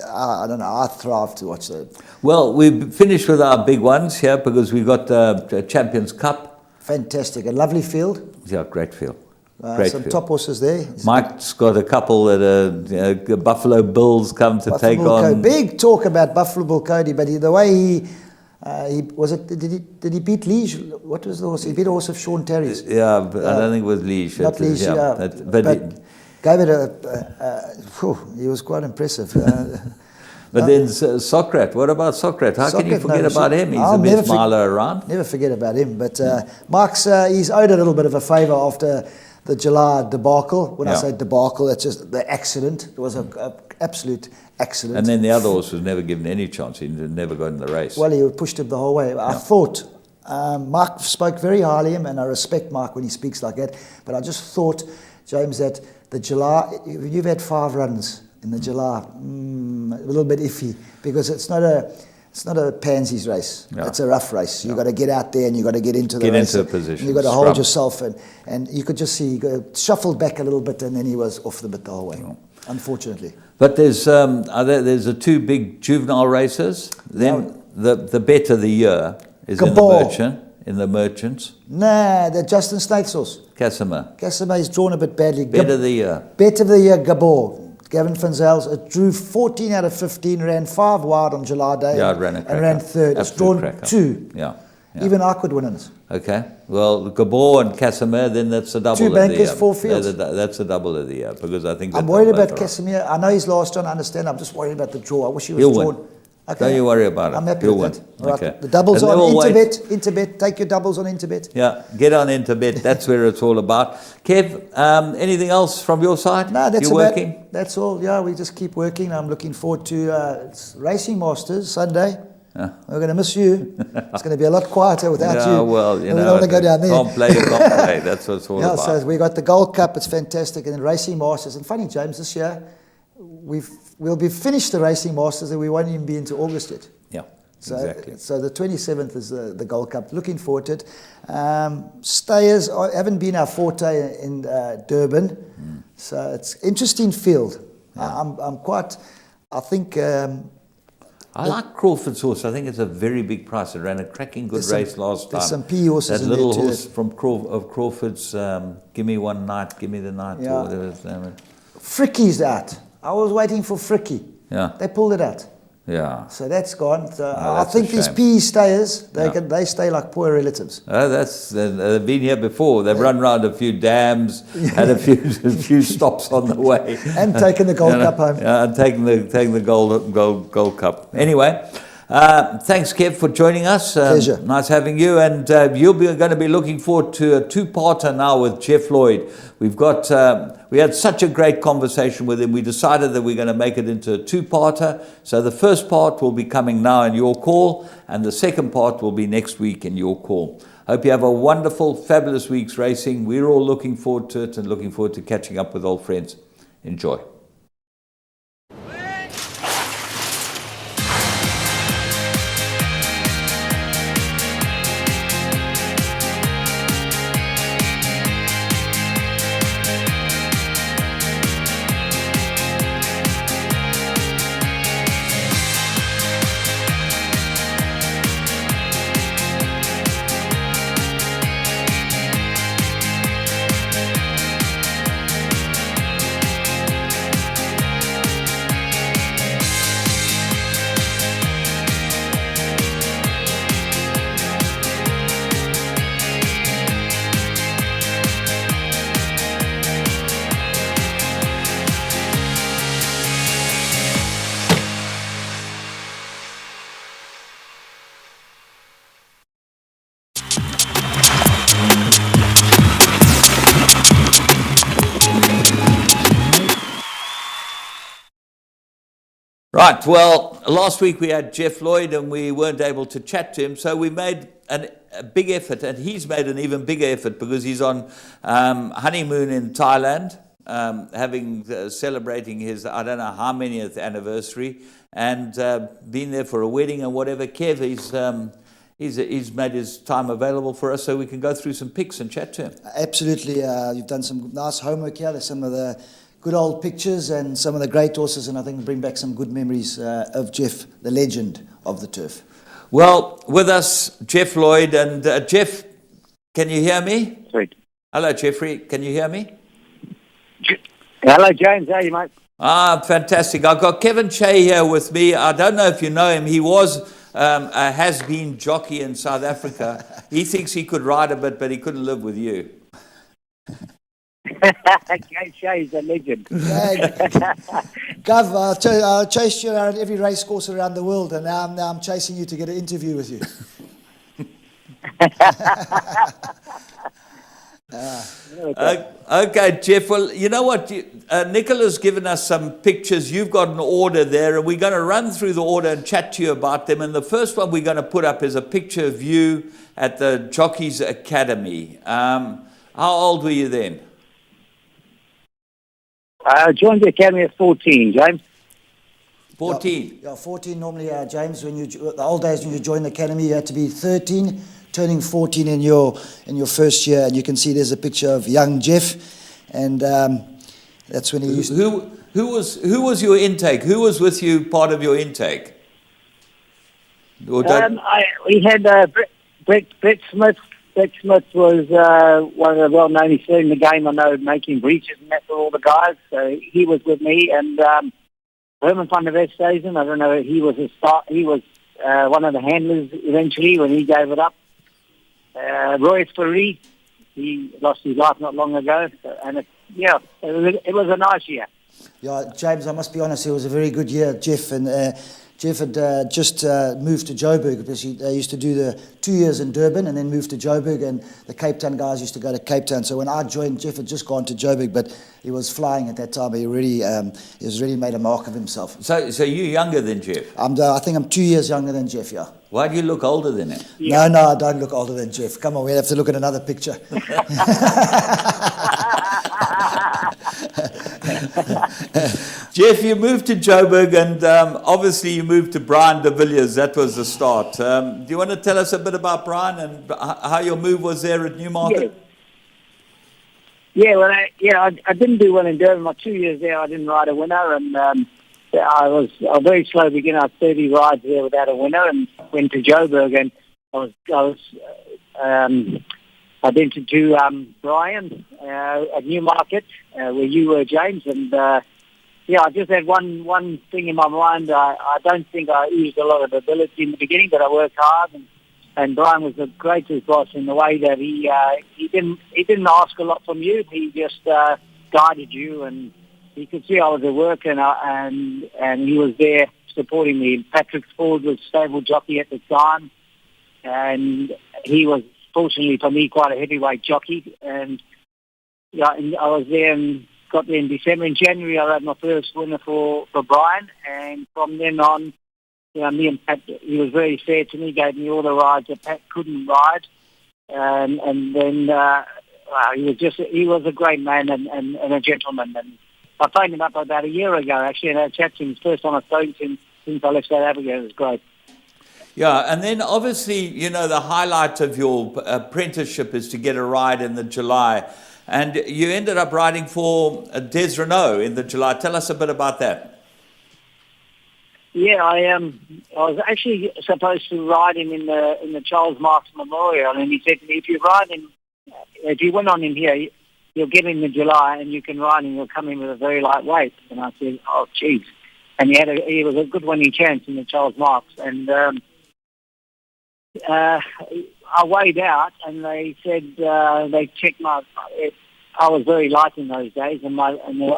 I don't know, I thrive to watch that. Well, we've finished with our big ones here, because we've got the Champions Cup. Fantastic. A lovely field. Yeah, great field. Some top horses there. Mike's got a couple that Buffalo Bills come to take on. Big talk about Buffalo Bill Cody, but the way he was it. Did he beat Liege? What was the horse? He beat a horse of Sean Terry's. Yeah, but I don't think it was Liege. Not Liege. Yeah, but gave it he was quite impressive. But then Socrat, what about Socrat? How can you forget about him? He's the best miler around. Never forget about him. But Mark's, he's owed a little bit of a favour after the July debacle. When I say debacle, it's just the accident. It was an absolute accident. And then the other horse was never given any chance. He never got in the race. Well, he pushed him the whole way. I thought, Mark spoke very highly of him, and I respect Mark when he speaks like that. But I just thought, James, that the July, you've had 5 runs in the July, a little bit iffy, because it's not a pansies race. Yeah. It's a rough race. You've got to get out there and you've got to get into the race. Into a position. You've got to hold yourself, and you could just see he shuffled back a little bit, and then he was off the bit the whole way, unfortunately. But there's the 2 big juvenile races. Then the bet of the year is in the Merchants. Nah, the Justin Snake's horse. Casimir. Casimir is drawn a bit badly. Bet of the year. Bet of the year, Gabor. Gavin Finzel's, it drew 14 out of 15, ran 5 wide on July day. Yeah, it ran a cracker. And ran third. It's drawn 2. Yeah. Yeah. Even I could win in it. Okay. Well, Gabor and Casimir, then that's a double Two of the bankers, year. 4 fields. That's a double of the year because I think I'm that worried they'll about both are right. Casimir. I know he's last on, I understand. I'm just worried about the draw. I wish he was He'll drawn. win. Don't you worry about it. I'm happy He'll with win. that. All right. Okay. The doubles And on then we'll wait. Interbet. Take your doubles on Interbet. Yeah, get on Interbet. That's where it's all about. Kev, anything else from your side? No, that's you about, working? That's all. Yeah, we just keep working. I'm looking forward to it's Racing Masters Sunday. Yeah. We're going to miss you. It's going to be a lot quieter without you. Yeah, well, And we don't want to go down there. Can't play, you can't play. That's what it's all Yeah, about. so we got the Gold Cup. It's fantastic, and then Racing Masters. And funny, James, this year we'll be finished the Racing Masters, and we won't even be into August yet. Yeah, So, exactly. so the 27th is the Gold Cup. Looking forward to it. Stayers haven't been our forte in Durban, so it's interesting field. Yeah. I'm quite. I think. I like Crawford's horse. I think it's a very big price. It ran a cracking good race last time. There's some P horses that in little there too. horse from Crawford's, Give Me One Night, Give Me the Night, Yeah. or whatever his name is. Fricky's out. I was waiting for Fricky. Yeah, They pulled it out. yeah. So that's gone. So I that's a think these shame. PE stayers, Yeah. they stay like poor relatives. They've been here before. They've run around a few dams, had a few stops on the way, And taken the Gold Cup home. Yeah, and taking the gold cup. Anyway, thanks, Kev, for joining us. Pleasure. Nice having you. And you'll be going to be looking forward to a two-parter now with Jeff Lloyd. We had such a great conversation with him. We decided that we're going to make it into a two-parter. So the first part will be coming now in your call, and the second part will be next week in your call. Hope you have a wonderful, fabulous week's racing. We're all looking forward to it and looking forward to catching up with old friends. Enjoy. Right, well, last week we had Jeff Lloyd and we weren't able to chat to him, so we made a big effort, and he's made an even bigger effort because he's on honeymoon in Thailand, celebrating his, I don't know how manyth anniversary, and been there for a wedding and whatever. Kev, he's made his time available for us so we can go through some pics and chat to him. Absolutely. You've done some nice homework here. There's some of the good old pictures and some of the great horses, and I think bring back some good memories of Jeff, the legend of the turf. Well, with us, Jeff Lloyd. And Jeff, can you hear me? Sweet. Hello, Jeffrey. Can you hear me? Hello, James. How are you, mate? Fantastic. I've got Kevin Shea here with me. I don't know if you know him. He was a has-been jockey in South Africa. He thinks he could ride a bit, but he couldn't live with you. James Shea's a legend. Gov, I chased you around every race course around the world, and now I'm chasing you to get an interview with you. Okay, Jeff. Well, you know what? Nicola's given us some pictures. You've got an order there, and we're going to run through the order and chat to you about them. And the first one we're going to put up is a picture of you at the Jockeys Academy. How old were you then? I joined the academy at 14, James. 14. Yeah, 14 normally, James. When the old days when you joined the academy, you had to be 13, turning 14 in your first year. And you can see there's a picture of young Jeff, and that's when he used. Who was your intake? Who was with you? Part of your intake? We had Brett Smith. Brett Smith was one of the well-known. He's still in the game. I know, making breaches and that for all the guys. So he was with me, and Herman van der Westhuizen. I don't know. He was one of the handlers eventually when he gave it up. Roy Faree, he lost his life not long ago, and it was a nice year. Yeah, James, I must be honest, it was a very good year, Jeff. And Jeff had just moved to Joburg because they used to do the 2 years in Durban and then moved to Joburg, and the Cape Town guys used to go to Cape Town. So when I joined, Jeff had just gone to Joburg, but he was flying at that time. He has really made a mark of himself. So you're younger than Jeff? I think I'm 2 years younger than Jeff, yeah. Why do you look older than him? Yeah. No, I don't look older than Jeff. Come on, we have to look at another picture. Jeff, you moved to Joburg, and obviously you moved to Brian de Villiers. That was the start. Do you want to tell us a bit about Brian and how your move was there at Newmarket? Yeah, well, I didn't do well in Durban. My 2 years there, I didn't ride a winner, and I was a very slow beginner. I had 30 rides there without a winner, and went to Joburg, and I've been to Brian at Newmarket, where you were, James, and I just had one thing in my mind. I don't think I used a lot of ability in the beginning, but I worked hard, and Brian was the greatest boss in the way that he didn't ask a lot from you. He just guided you, and he could see I was at work, and he was there supporting me. Patrick Ford was stable jockey at the time, and he was, fortunately for me, quite a heavyweight jockey. And I was there and got there in December. In January, I had my first winner for Brian, and from then on, me and Pat, he was very fair to me, gave me all the rides that Pat couldn't ride, and then he was a great man and a gentleman. And I phoned him up about a year ago, actually, and I chatted to him. First time I phoned him since I left South Africa. It was great. Yeah, and then obviously, the highlight of your apprenticeship is to get a ride in the July. And you ended up riding for Des Renault in the July. Tell us a bit about that. Yeah, I was actually supposed to ride him in the Charles Marx Memorial, and he said to me, if you win on him here, you'll get him in July, and you can ride him. You'll come in with a very light weight. And I said, oh, geez. And he was a good winning chance in the Charles Marx, and I weighed out, and they said they checked I was very light in those days, and I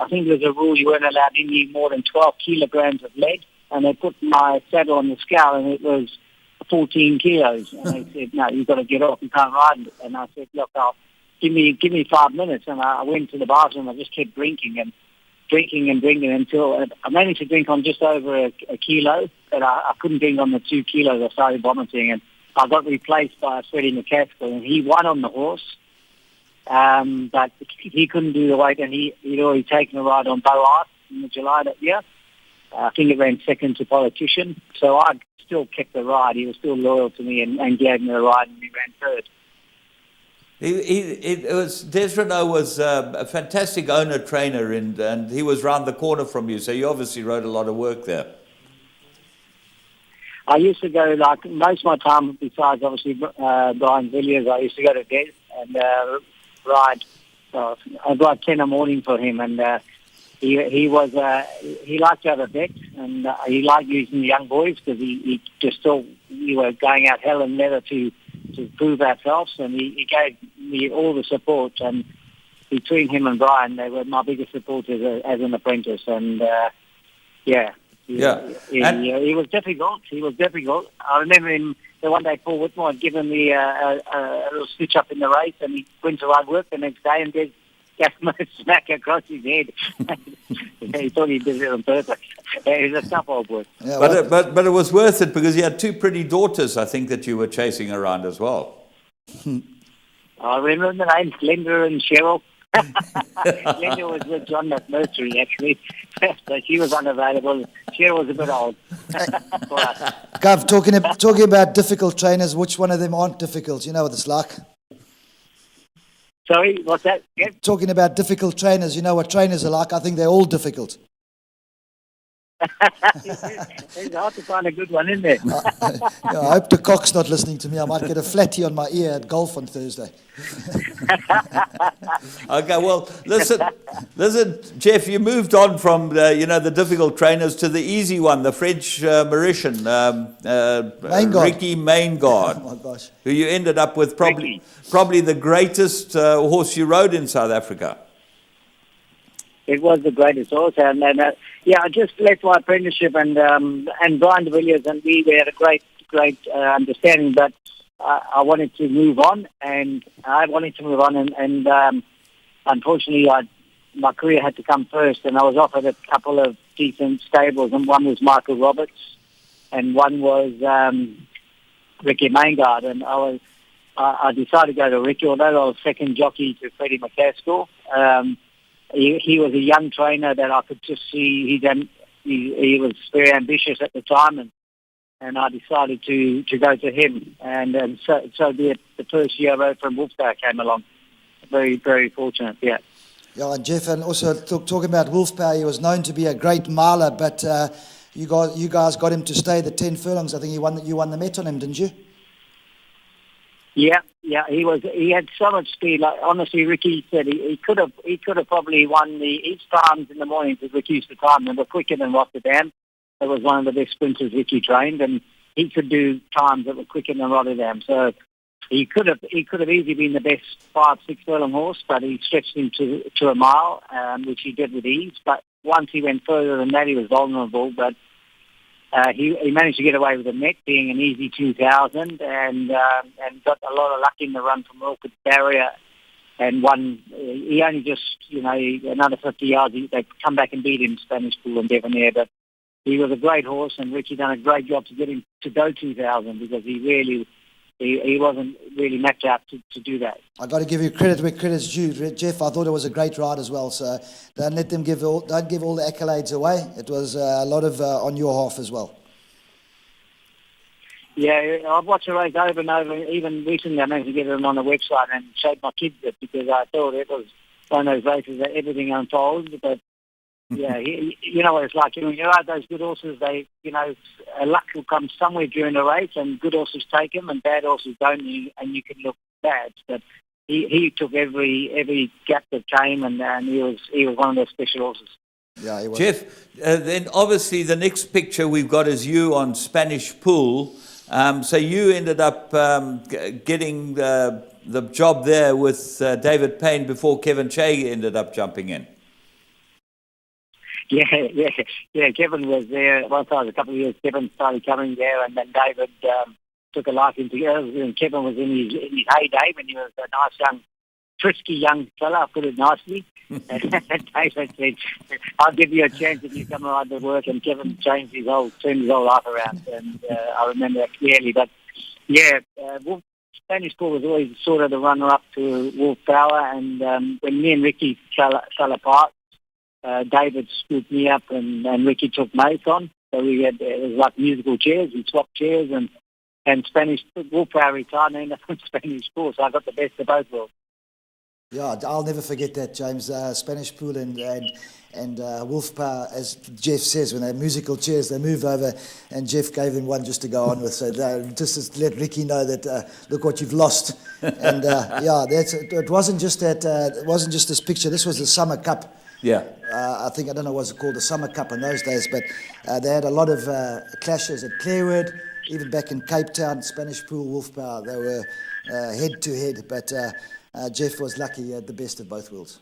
think there's a rule you weren't allowed any more than 12 kilograms of lead. And they put my saddle on the scale, and it was 14 kilos. And they said, no, you've got to get off. You can't ride it. And I said, look, give me 5 minutes. And I went to the bathroom. I just kept drinking until I managed to drink on just over a kilo. But I couldn't drink on the 2 kilos. I started vomiting. And I got replaced by Freddie McCaskill. And he won on the horse. But he couldn't do the weight. And he'd already taken a ride on Bow Art in the July that year. I think it ran second to Politician. So I still kept the ride. He was still loyal to me and gave me the ride, and we ran third. Des Renault was a fantastic owner-trainer, and he was round the corner from you, so you obviously rode a lot of work there. I used to go, like, most of my time, besides obviously Brian Villiers, I used to go to Des and ride. I'd ride 10 in the morning for him, and he liked to have a bet, and he liked using the young boys because he just thought we were going out hell and leather to prove ourselves, and he gave me all the support. And between him and Brian, they were my biggest supporters as an apprentice. And he was difficult. He was difficult. I remember him. The one day Paul Whitmore had given me a little stitch up in the race, and he went to ride work the next day and did. Gave him a smack across his head. He thought he did it on purpose. He was a tough old boy. Yeah, but it was worth it because you had 2 pretty daughters, I think, that you were chasing around as well. I remember the names, Glenda and Cheryl. Glenda was with John at nursery, actually. So she was unavailable. Cheryl was a bit old. Gav, talking about difficult trainers, which one of them aren't difficult? You know what it's like. Sorry, what's that? Yep. Talking about difficult trainers, you know what trainers are like. I think they're all difficult. It's hard to find a good one, isn't it? Yeah, I hope the cock's not listening to me. I might get a flatty on my ear at golf on Thursday. Okay, well, listen, Jeff, you moved on from the difficult trainers to the easy one, the French Mauritian, Maingard. Ricky Maingard, Oh my gosh. who you ended up with Ricky. probably the greatest horse you rode in South Africa. It was the greatest horse, and I just left my apprenticeship, and Brian de Villiers and we had a great understanding, but I wanted to move on, and unfortunately, my career had to come first, and I was offered a couple of decent stables, and one was Michael Roberts, and one was Ricky Maingard, and I decided to go to Ricky, although I was second jockey to Freddie McCaskill. He was a young trainer that I could just see. He was very ambitious at the time, and I decided to go to him. And so the first year I rode from Wolfpack came along. Very, very fortunate, yeah. Yeah, and Jeff, and also talking about Wolfpack, he was known to be a great miler, but you guys got him to stay the 10 furlongs. I think you won the Met on him, didn't you? Yeah, he had so much speed. Like, honestly, Ricky said he could have probably won each times in the morning to reduce the time. They were quicker than Rotterdam. That was one of the best sprinters Ricky trained, and he could do times that were quicker than Rotterdam. So he could have easily been the best 5-6 furlong horse, but he stretched him to a mile, which he did with ease. But once he went further than that, he was vulnerable. But he managed to get away with the Met being an easy 2000, and got a lot of luck in the run from Milford Barrier, and won. He only just another 50 yards. They come back and beat him, Spanish Pool and Debonair. But he was a great horse, and Ricky done a great job to get him to go 2000 because he wasn't really matched out to do that. I got to give you credit where credit's due, Jeff. I thought it was a great ride as well. So don't give all the accolades away. It was a lot of on your half as well. Yeah, I've watched the race over and over. Even recently, I managed to get it on the website and showed my kids it because I thought it was one of those races that everything unfolds. But yeah, you know what it's like. When you ride those good horses, luck will come somewhere during the race, and good horses take them, and bad horses don't, and you can look bad. But he took every gap that came, and he was one of those special horses. Yeah, he was. Jeff, then obviously the next picture we've got is you on Spanish Pool. So you ended up getting the job there with David Payne before Kevin Shea ended up jumping in. Yeah. Kevin was there once. I was a couple of years. Kevin started coming there, and then David took a liking to it. And Kevin was in his heyday when he was a nice young, frisky young fella. I put it nicely. And David said, "I'll give you a chance if you come around to work." And Kevin turned his whole life around, and I remember that clearly. But yeah, Spanish Pool was always sort of the runner-up to Wolf Power, and when me and Ricky fell apart. David scooped me up, and Ricky took Mace on. So it was like musical chairs. We swapped chairs, and Spanish Wolf Power retired and ended up on Spanish Pool. So I got the best of both worlds. Yeah, I'll never forget that, James. Spanish Pool and Wolf Power, as Jeff says, when they're musical chairs, they move over, and Jeff gave him one just to go on with. So just to let Ricky know that look what you've lost. And it wasn't just that. It wasn't just this picture. This was the Summer Cup. Yeah. I don't know what it called, the Summer Cup in those days, but they had a lot of clashes at Clarewood, even back in Cape Town, Spanish Pool, Wolf Power. They were head to head, but Jeff was lucky he had the best of both worlds.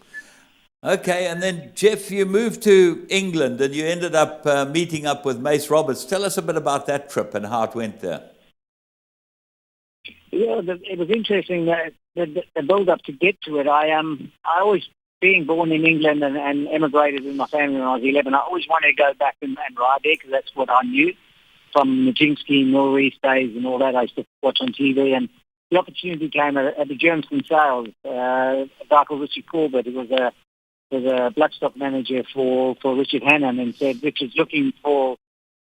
Okay, and then Jeff, you moved to England and you ended up meeting up with Mace Roberts. Tell us a bit about that trip and how it went there. Yeah, it was interesting that the build-up to get to it. I always, being born in England and emigrated with my family when I was 11, I always wanted to go back and ride there because that's what I knew from Majinski, Norris days and all that. I used to watch on TV, and the opportunity came at the Germiston Sales. A guy called Richard Corbett, who was a bloodstock manager for Richard Hannon, and said, "Richard's looking for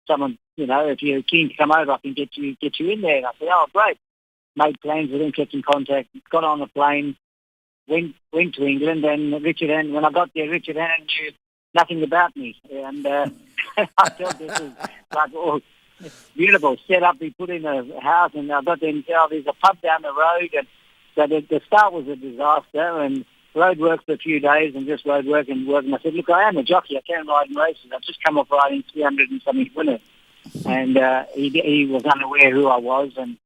someone, if you're keen to come over, I can get you in there." And I said, "Oh, great." Made plans with him, kept in contact, got on a plane, went to England, and Richard Hannon, when I got there, Richard Hannon knew nothing about me. And I thought this was like, oh, beautiful setup. We put in a house, and I got them tell there's a pub down the road, and so the start was a disaster, and road work for a few days, and just road work and work. And I said, look, I am a jockey. I can ride in races. I've just come off riding 300 and something winners, and he was unaware who I was, and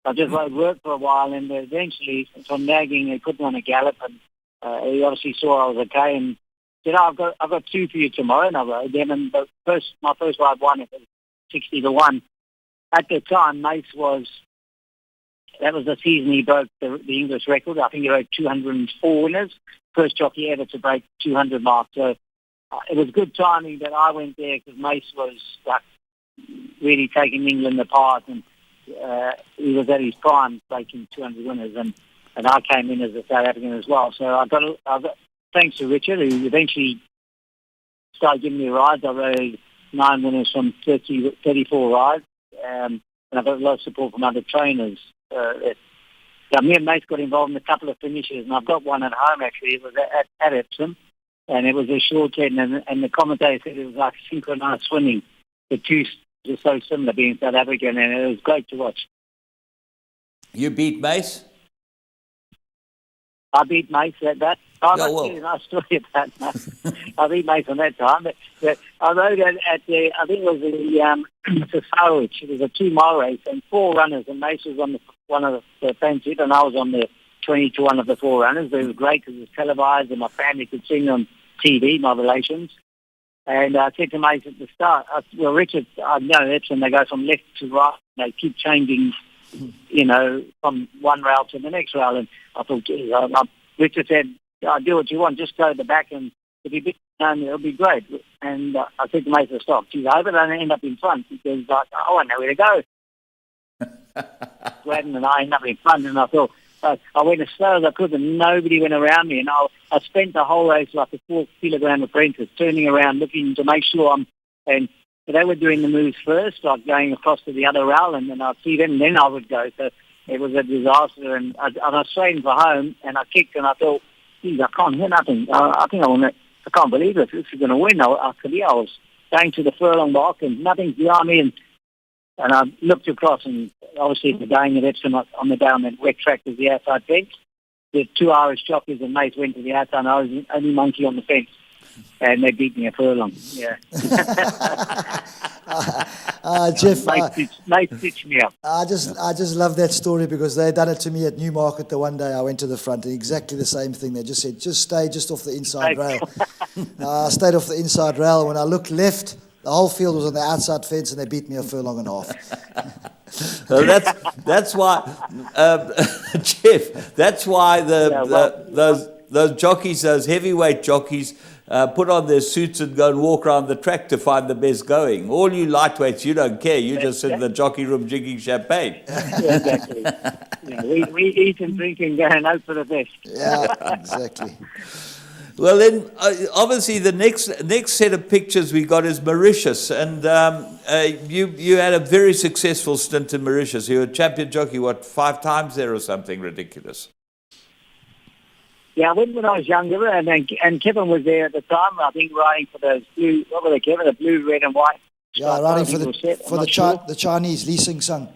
I just rode work for a while, and eventually, from nagging, he put me on a gallop, and he obviously saw I was okay, and said, oh, I've got two for you tomorrow, and I rode them, and my first ride won it was 60-1. At the time, that was the season he broke the English record. I think he rode 204 winners, first jockey ever to break 200 mark. So it was good timing that I went there because Mace was like really taking England apart, and he was at his prime breaking 200 winners, and I came in as a South African as well. So I got thanks to Richard, who eventually started giving me rides. I rode 9 winners from 34 rides, and I got a lot of support from other trainers. Me and Mace got involved in a couple of finishes, and I've got one at home actually. It was at Epsom, and it was a short head, and the commentator said it was like synchronized swimming. The two are so similar, being South African, and it was great to watch. You beat Mace? I beat Mace at that. I've Yeah, got well. a nice story about that. I beat Mace on that time. But I rode at the, I think it was the Sarwich. It was a 2-mile race and 4 runners, and Mace was on one of the fancied, and I was on the 20-1 of the 4 runners. But it was great because it was televised, and my family could see me on TV, my relations. And I said to Mace at the start, well, Richard, I know that's when they go from left to right. They keep changing, from one rail to the next rail. And I thought, geez, Richard said, I'll do what you want. Just go to the back, and if you beat me, it'll be great. And I said to Mace, stop. Geez, I hope I don't end up in front, because I won't know where to go. Gladden and I ended up in front, and I thought, I went as slow as I could, and nobody went around me. And I spent the whole race like a 4-kilogram apprentice, turning around, looking to make sure and they were doing the moves first, like going across to the other rail, and then I'd see them, and then I would go. So it was a disaster, and I straightened for home, and I kicked, and I thought, geez, I can't hear nothing. I can't believe it. This is going to win. I was going to the furlong mark, and nothing's behind me, and I looked across, and obviously the going at Epsom on the down that wet track was the outside fence. The 2 Irish jockeys and Mace went to the outside, and I was the only monkey on the fence, and they beat me a furlong. Yeah. Jeff, Mace stitched me up. I just love that story, because they done it to me at Newmarket the one day I went to the front, and exactly the same thing. They just said, just stay just off the inside rail. I stayed off the inside rail. When I looked left, the whole field was on the outside fence, and they beat me a furlong and a half. So that's why, Jeff. That's why those jockeys, those heavyweight jockeys, put on their suits and go and walk around the track to find the best going. All you lightweights, you don't care. You just sit in the jockey room drinking champagne. Yeah, exactly. We eat and drink and go and hope for the best. Yeah, exactly. Well, then, obviously, the next set of pictures we got is Mauritius, and you had a very successful stint in Mauritius. You were a champion jockey, 5 times there or something ridiculous? Yeah, I went when I was younger, and Kevin was there at the time. I think riding for those blue, what were they, Kevin? The blue, red, and white. Yeah, riding for the Chinese Lee Sing Sung.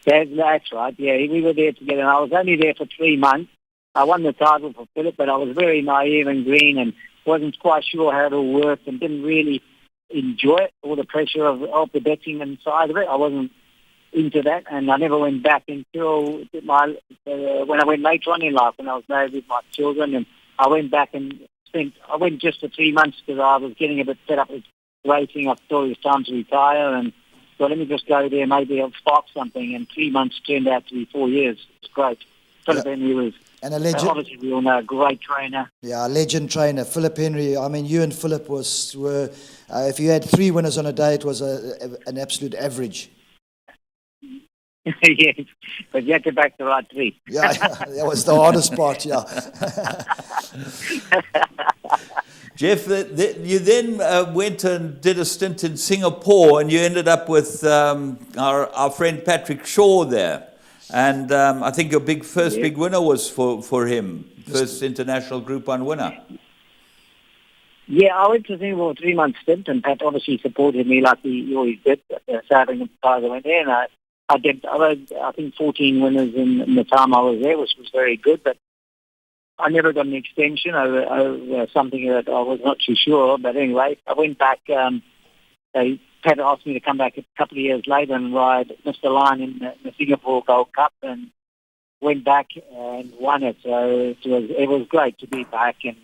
That's right. Yeah, we were there together. And I was only there for 3 months. I won the title for Philip, but I was very naive and green and wasn't quite sure how it all worked, and didn't really enjoy it, all the pressure of the betting and side of it. I wasn't into that, and I never went back until when I went later on in life, when I was married with my children, and I went back and I went just for 3 months because I was getting a bit fed up with racing. I thought it was time to retire, and so let me just go there, maybe I'll spark something, and 3 months turned out to be 4 years. It's great. Philip Henry was, and a legend. Obviously we all know, a great trainer. Yeah, a legend trainer, Philip Henry. I mean, you and Philip were if you had 3 winners on a day, it was an absolute average. Yes, but you had to back the right 3. Yeah, that was the hardest part, yeah. Jeff, you then went and did a stint in Singapore, and you ended up with our friend Patrick Shaw there. And I think your first big winner was for him, first international Group 1 winner. Yeah, I went to Singapore for a 3-month stint, and Pat obviously supported me like he always did. Starting the time I went there, and I rode, I think, 14 winners in the time I was there, which was very good. But I never got an extension over something that I was not too sure of. But anyway, I went back. Pat asked me to come back a couple of years later and ride Mr. Lion in the Singapore Gold Cup, and went back and won it. So it was great to be back, and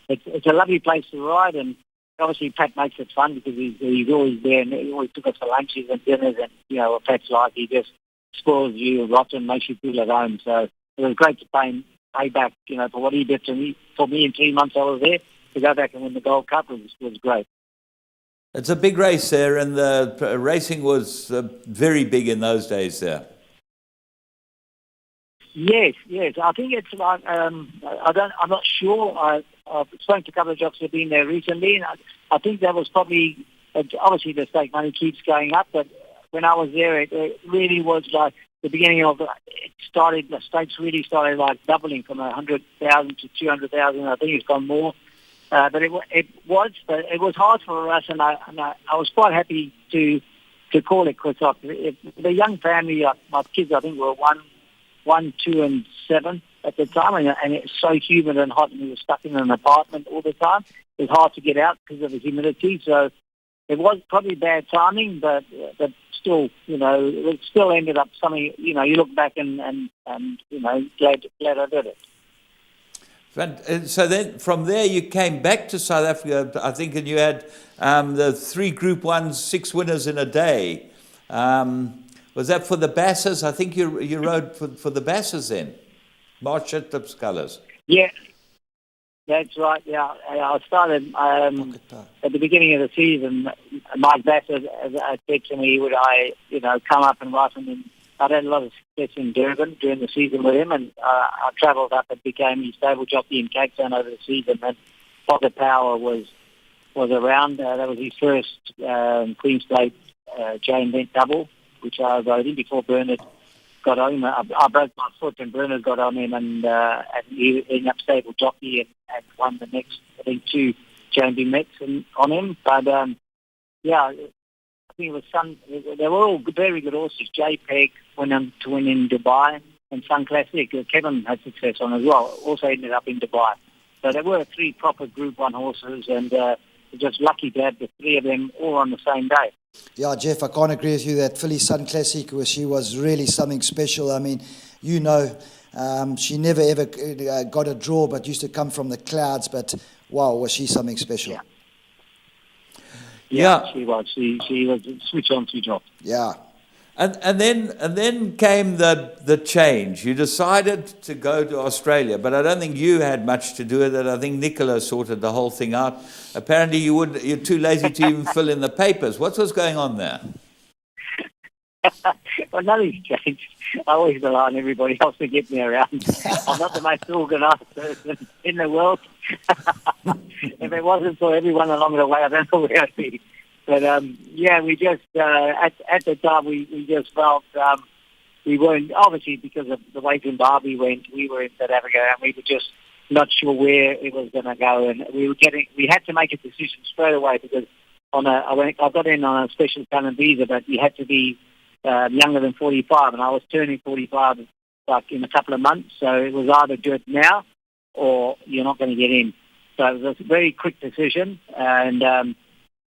it's a lovely place to ride. And obviously Pat makes it fun because he's always there, and he always took us for lunches and dinners. And you know what Pat's like, he just spoils you rotten, makes you feel at home. So it was great to pay back, you know, for what he did for me in 3 months I was there. To go back and win the Gold Cup was great. It's a big race there, and the racing was very big in those days there. Yes. I think it's like I'm not sure. I've spoken to a couple of jockeys who have been there recently, and I think that was probably obviously the stake money keeps going up, but when I was there, it really was like the beginning of it started. The stakes really started like doubling from 100,000 to 200,000. I think it's gone more, but it was hard for us, and I was quite happy to call it quits off. The young family, my kids, I think were 1, 2, and 7 at the time, and it's so humid and hot, and we were stuck in an apartment all the time. It was hard to get out because of the humidity, so it was probably bad timing, but still, you know, it still ended up something, you know, you look back and you know, glad I did it. So then from there you came back to South Africa, I think, and you had the 3 Group 1s, 6 winners in a day. Was that for the Basses? I think you rode for the Basses then, March Shitlip's colours. Yeah, that's right. Yeah, I started at the beginning of the season. Mike Bass said to me, would I, you know, come up and ride with him? I'd had a lot of success in Durban during the season with him, and I travelled up and became his stable jockey in Cape Town over the season. And Pocket Power was around. That was his first Queen's Plate Jane Bent double, which I rode in before Bernard got on him. I broke my foot and Bernard got on him, and he ended up stable jockey and won the next, I think, 2 Jane Bent Mets on him. But yeah, I think it was they were all very good horses. JPEG went on to win in Dubai, and Sun Classic, Kevin had success on as well, also ended up in Dubai. So there were 3 proper Group 1 horses, and just lucky to have the 3 of them all on the same day. Yeah, Jeff, I can't agree with you that Philly Sun Classic, she was really something special. I mean, you know, she never ever got a draw, but used to come from the clouds. But wow, was she something special? Yeah, she was. She was switch on, switch off. Yeah. And then came the change. You decided to go to Australia, but I don't think you had much to do with it. I think Nicola sorted the whole thing out. Apparently you're too lazy to even fill in the papers. What was going on there? Well, nothing's changed. I always rely on everybody else to get me around. I'm not the most organised person in the world. If it wasn't for everyone along the way, I don't know where I'd be. But yeah, we just at the time we just felt we weren't, obviously because of the way Zimbabwe went. We were in South Africa, and we were just not sure where it was going to go, and we had to make a decision straight away because I got in on a special talent visa, but you had to be younger than 45, and I was turning 45 like in a couple of months, so it was either do it now or you're not going to get in. So it was a very quick decision, and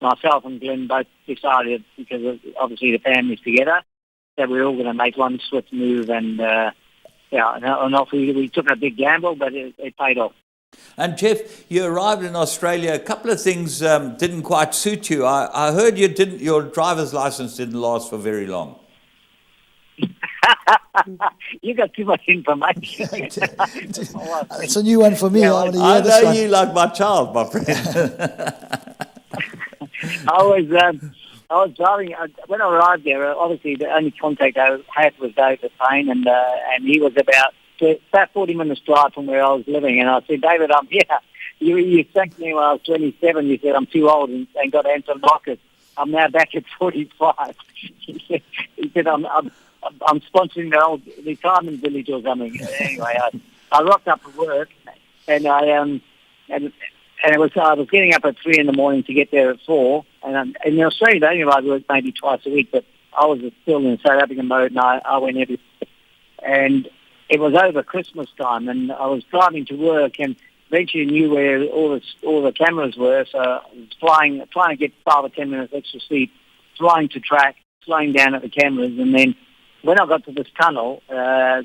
myself and Glenn both decided, because of, obviously the family's together, that we were all going to make one swift move, and off we took a big gamble, but it paid off. And Jeff, you arrived in Australia. A couple of things didn't quite suit you. I heard your driver's license didn't last for very long. You got too much information. It's a new one for me. Yeah, I know you like my child, my friend. I was driving when I arrived there. Obviously, the only contact I had was David Payne, and he was about 40 minutes drive from where I was living. And I said, David, I'm here. You sacked me when I was 27. You said I'm too old and got Anton Marcus. I'm now back at 45. He said I'm sponsoring the old retirement village or something. Anyway, I rocked up for work, and And I was getting up at 3 in the morning to get there at 4. And in Australia, they only ride work maybe twice a week, but I was still in South African mode, and I went every. And it was over Christmas time, and I was driving to work, and eventually knew where all the cameras were. So I was trying to get 5 or 10 minutes extra sleep, flying to track, slowing down at the cameras, and then when I got to this tunnel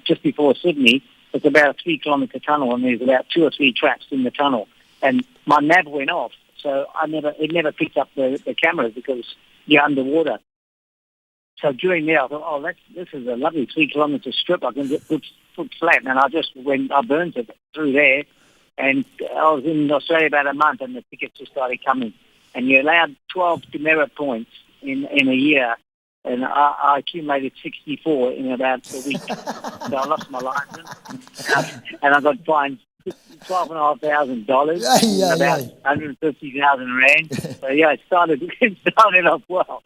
just before Sydney, it's about a 3-kilometre tunnel, and there's about 2 or 3 traps in the tunnel. And my nav went off, so it never picked up the cameras because you're underwater. So during there, I thought, this is a lovely 3-kilometre strip. I can get foot flat, and I burned it through there. And I was in Australia about a month, and the tickets just started coming. And you're allowed 12 demerit points in a year, and I accumulated 64 in about a week. So I lost my license, and I got fined $12,500, about 150,000 rand. So yeah, it started off well.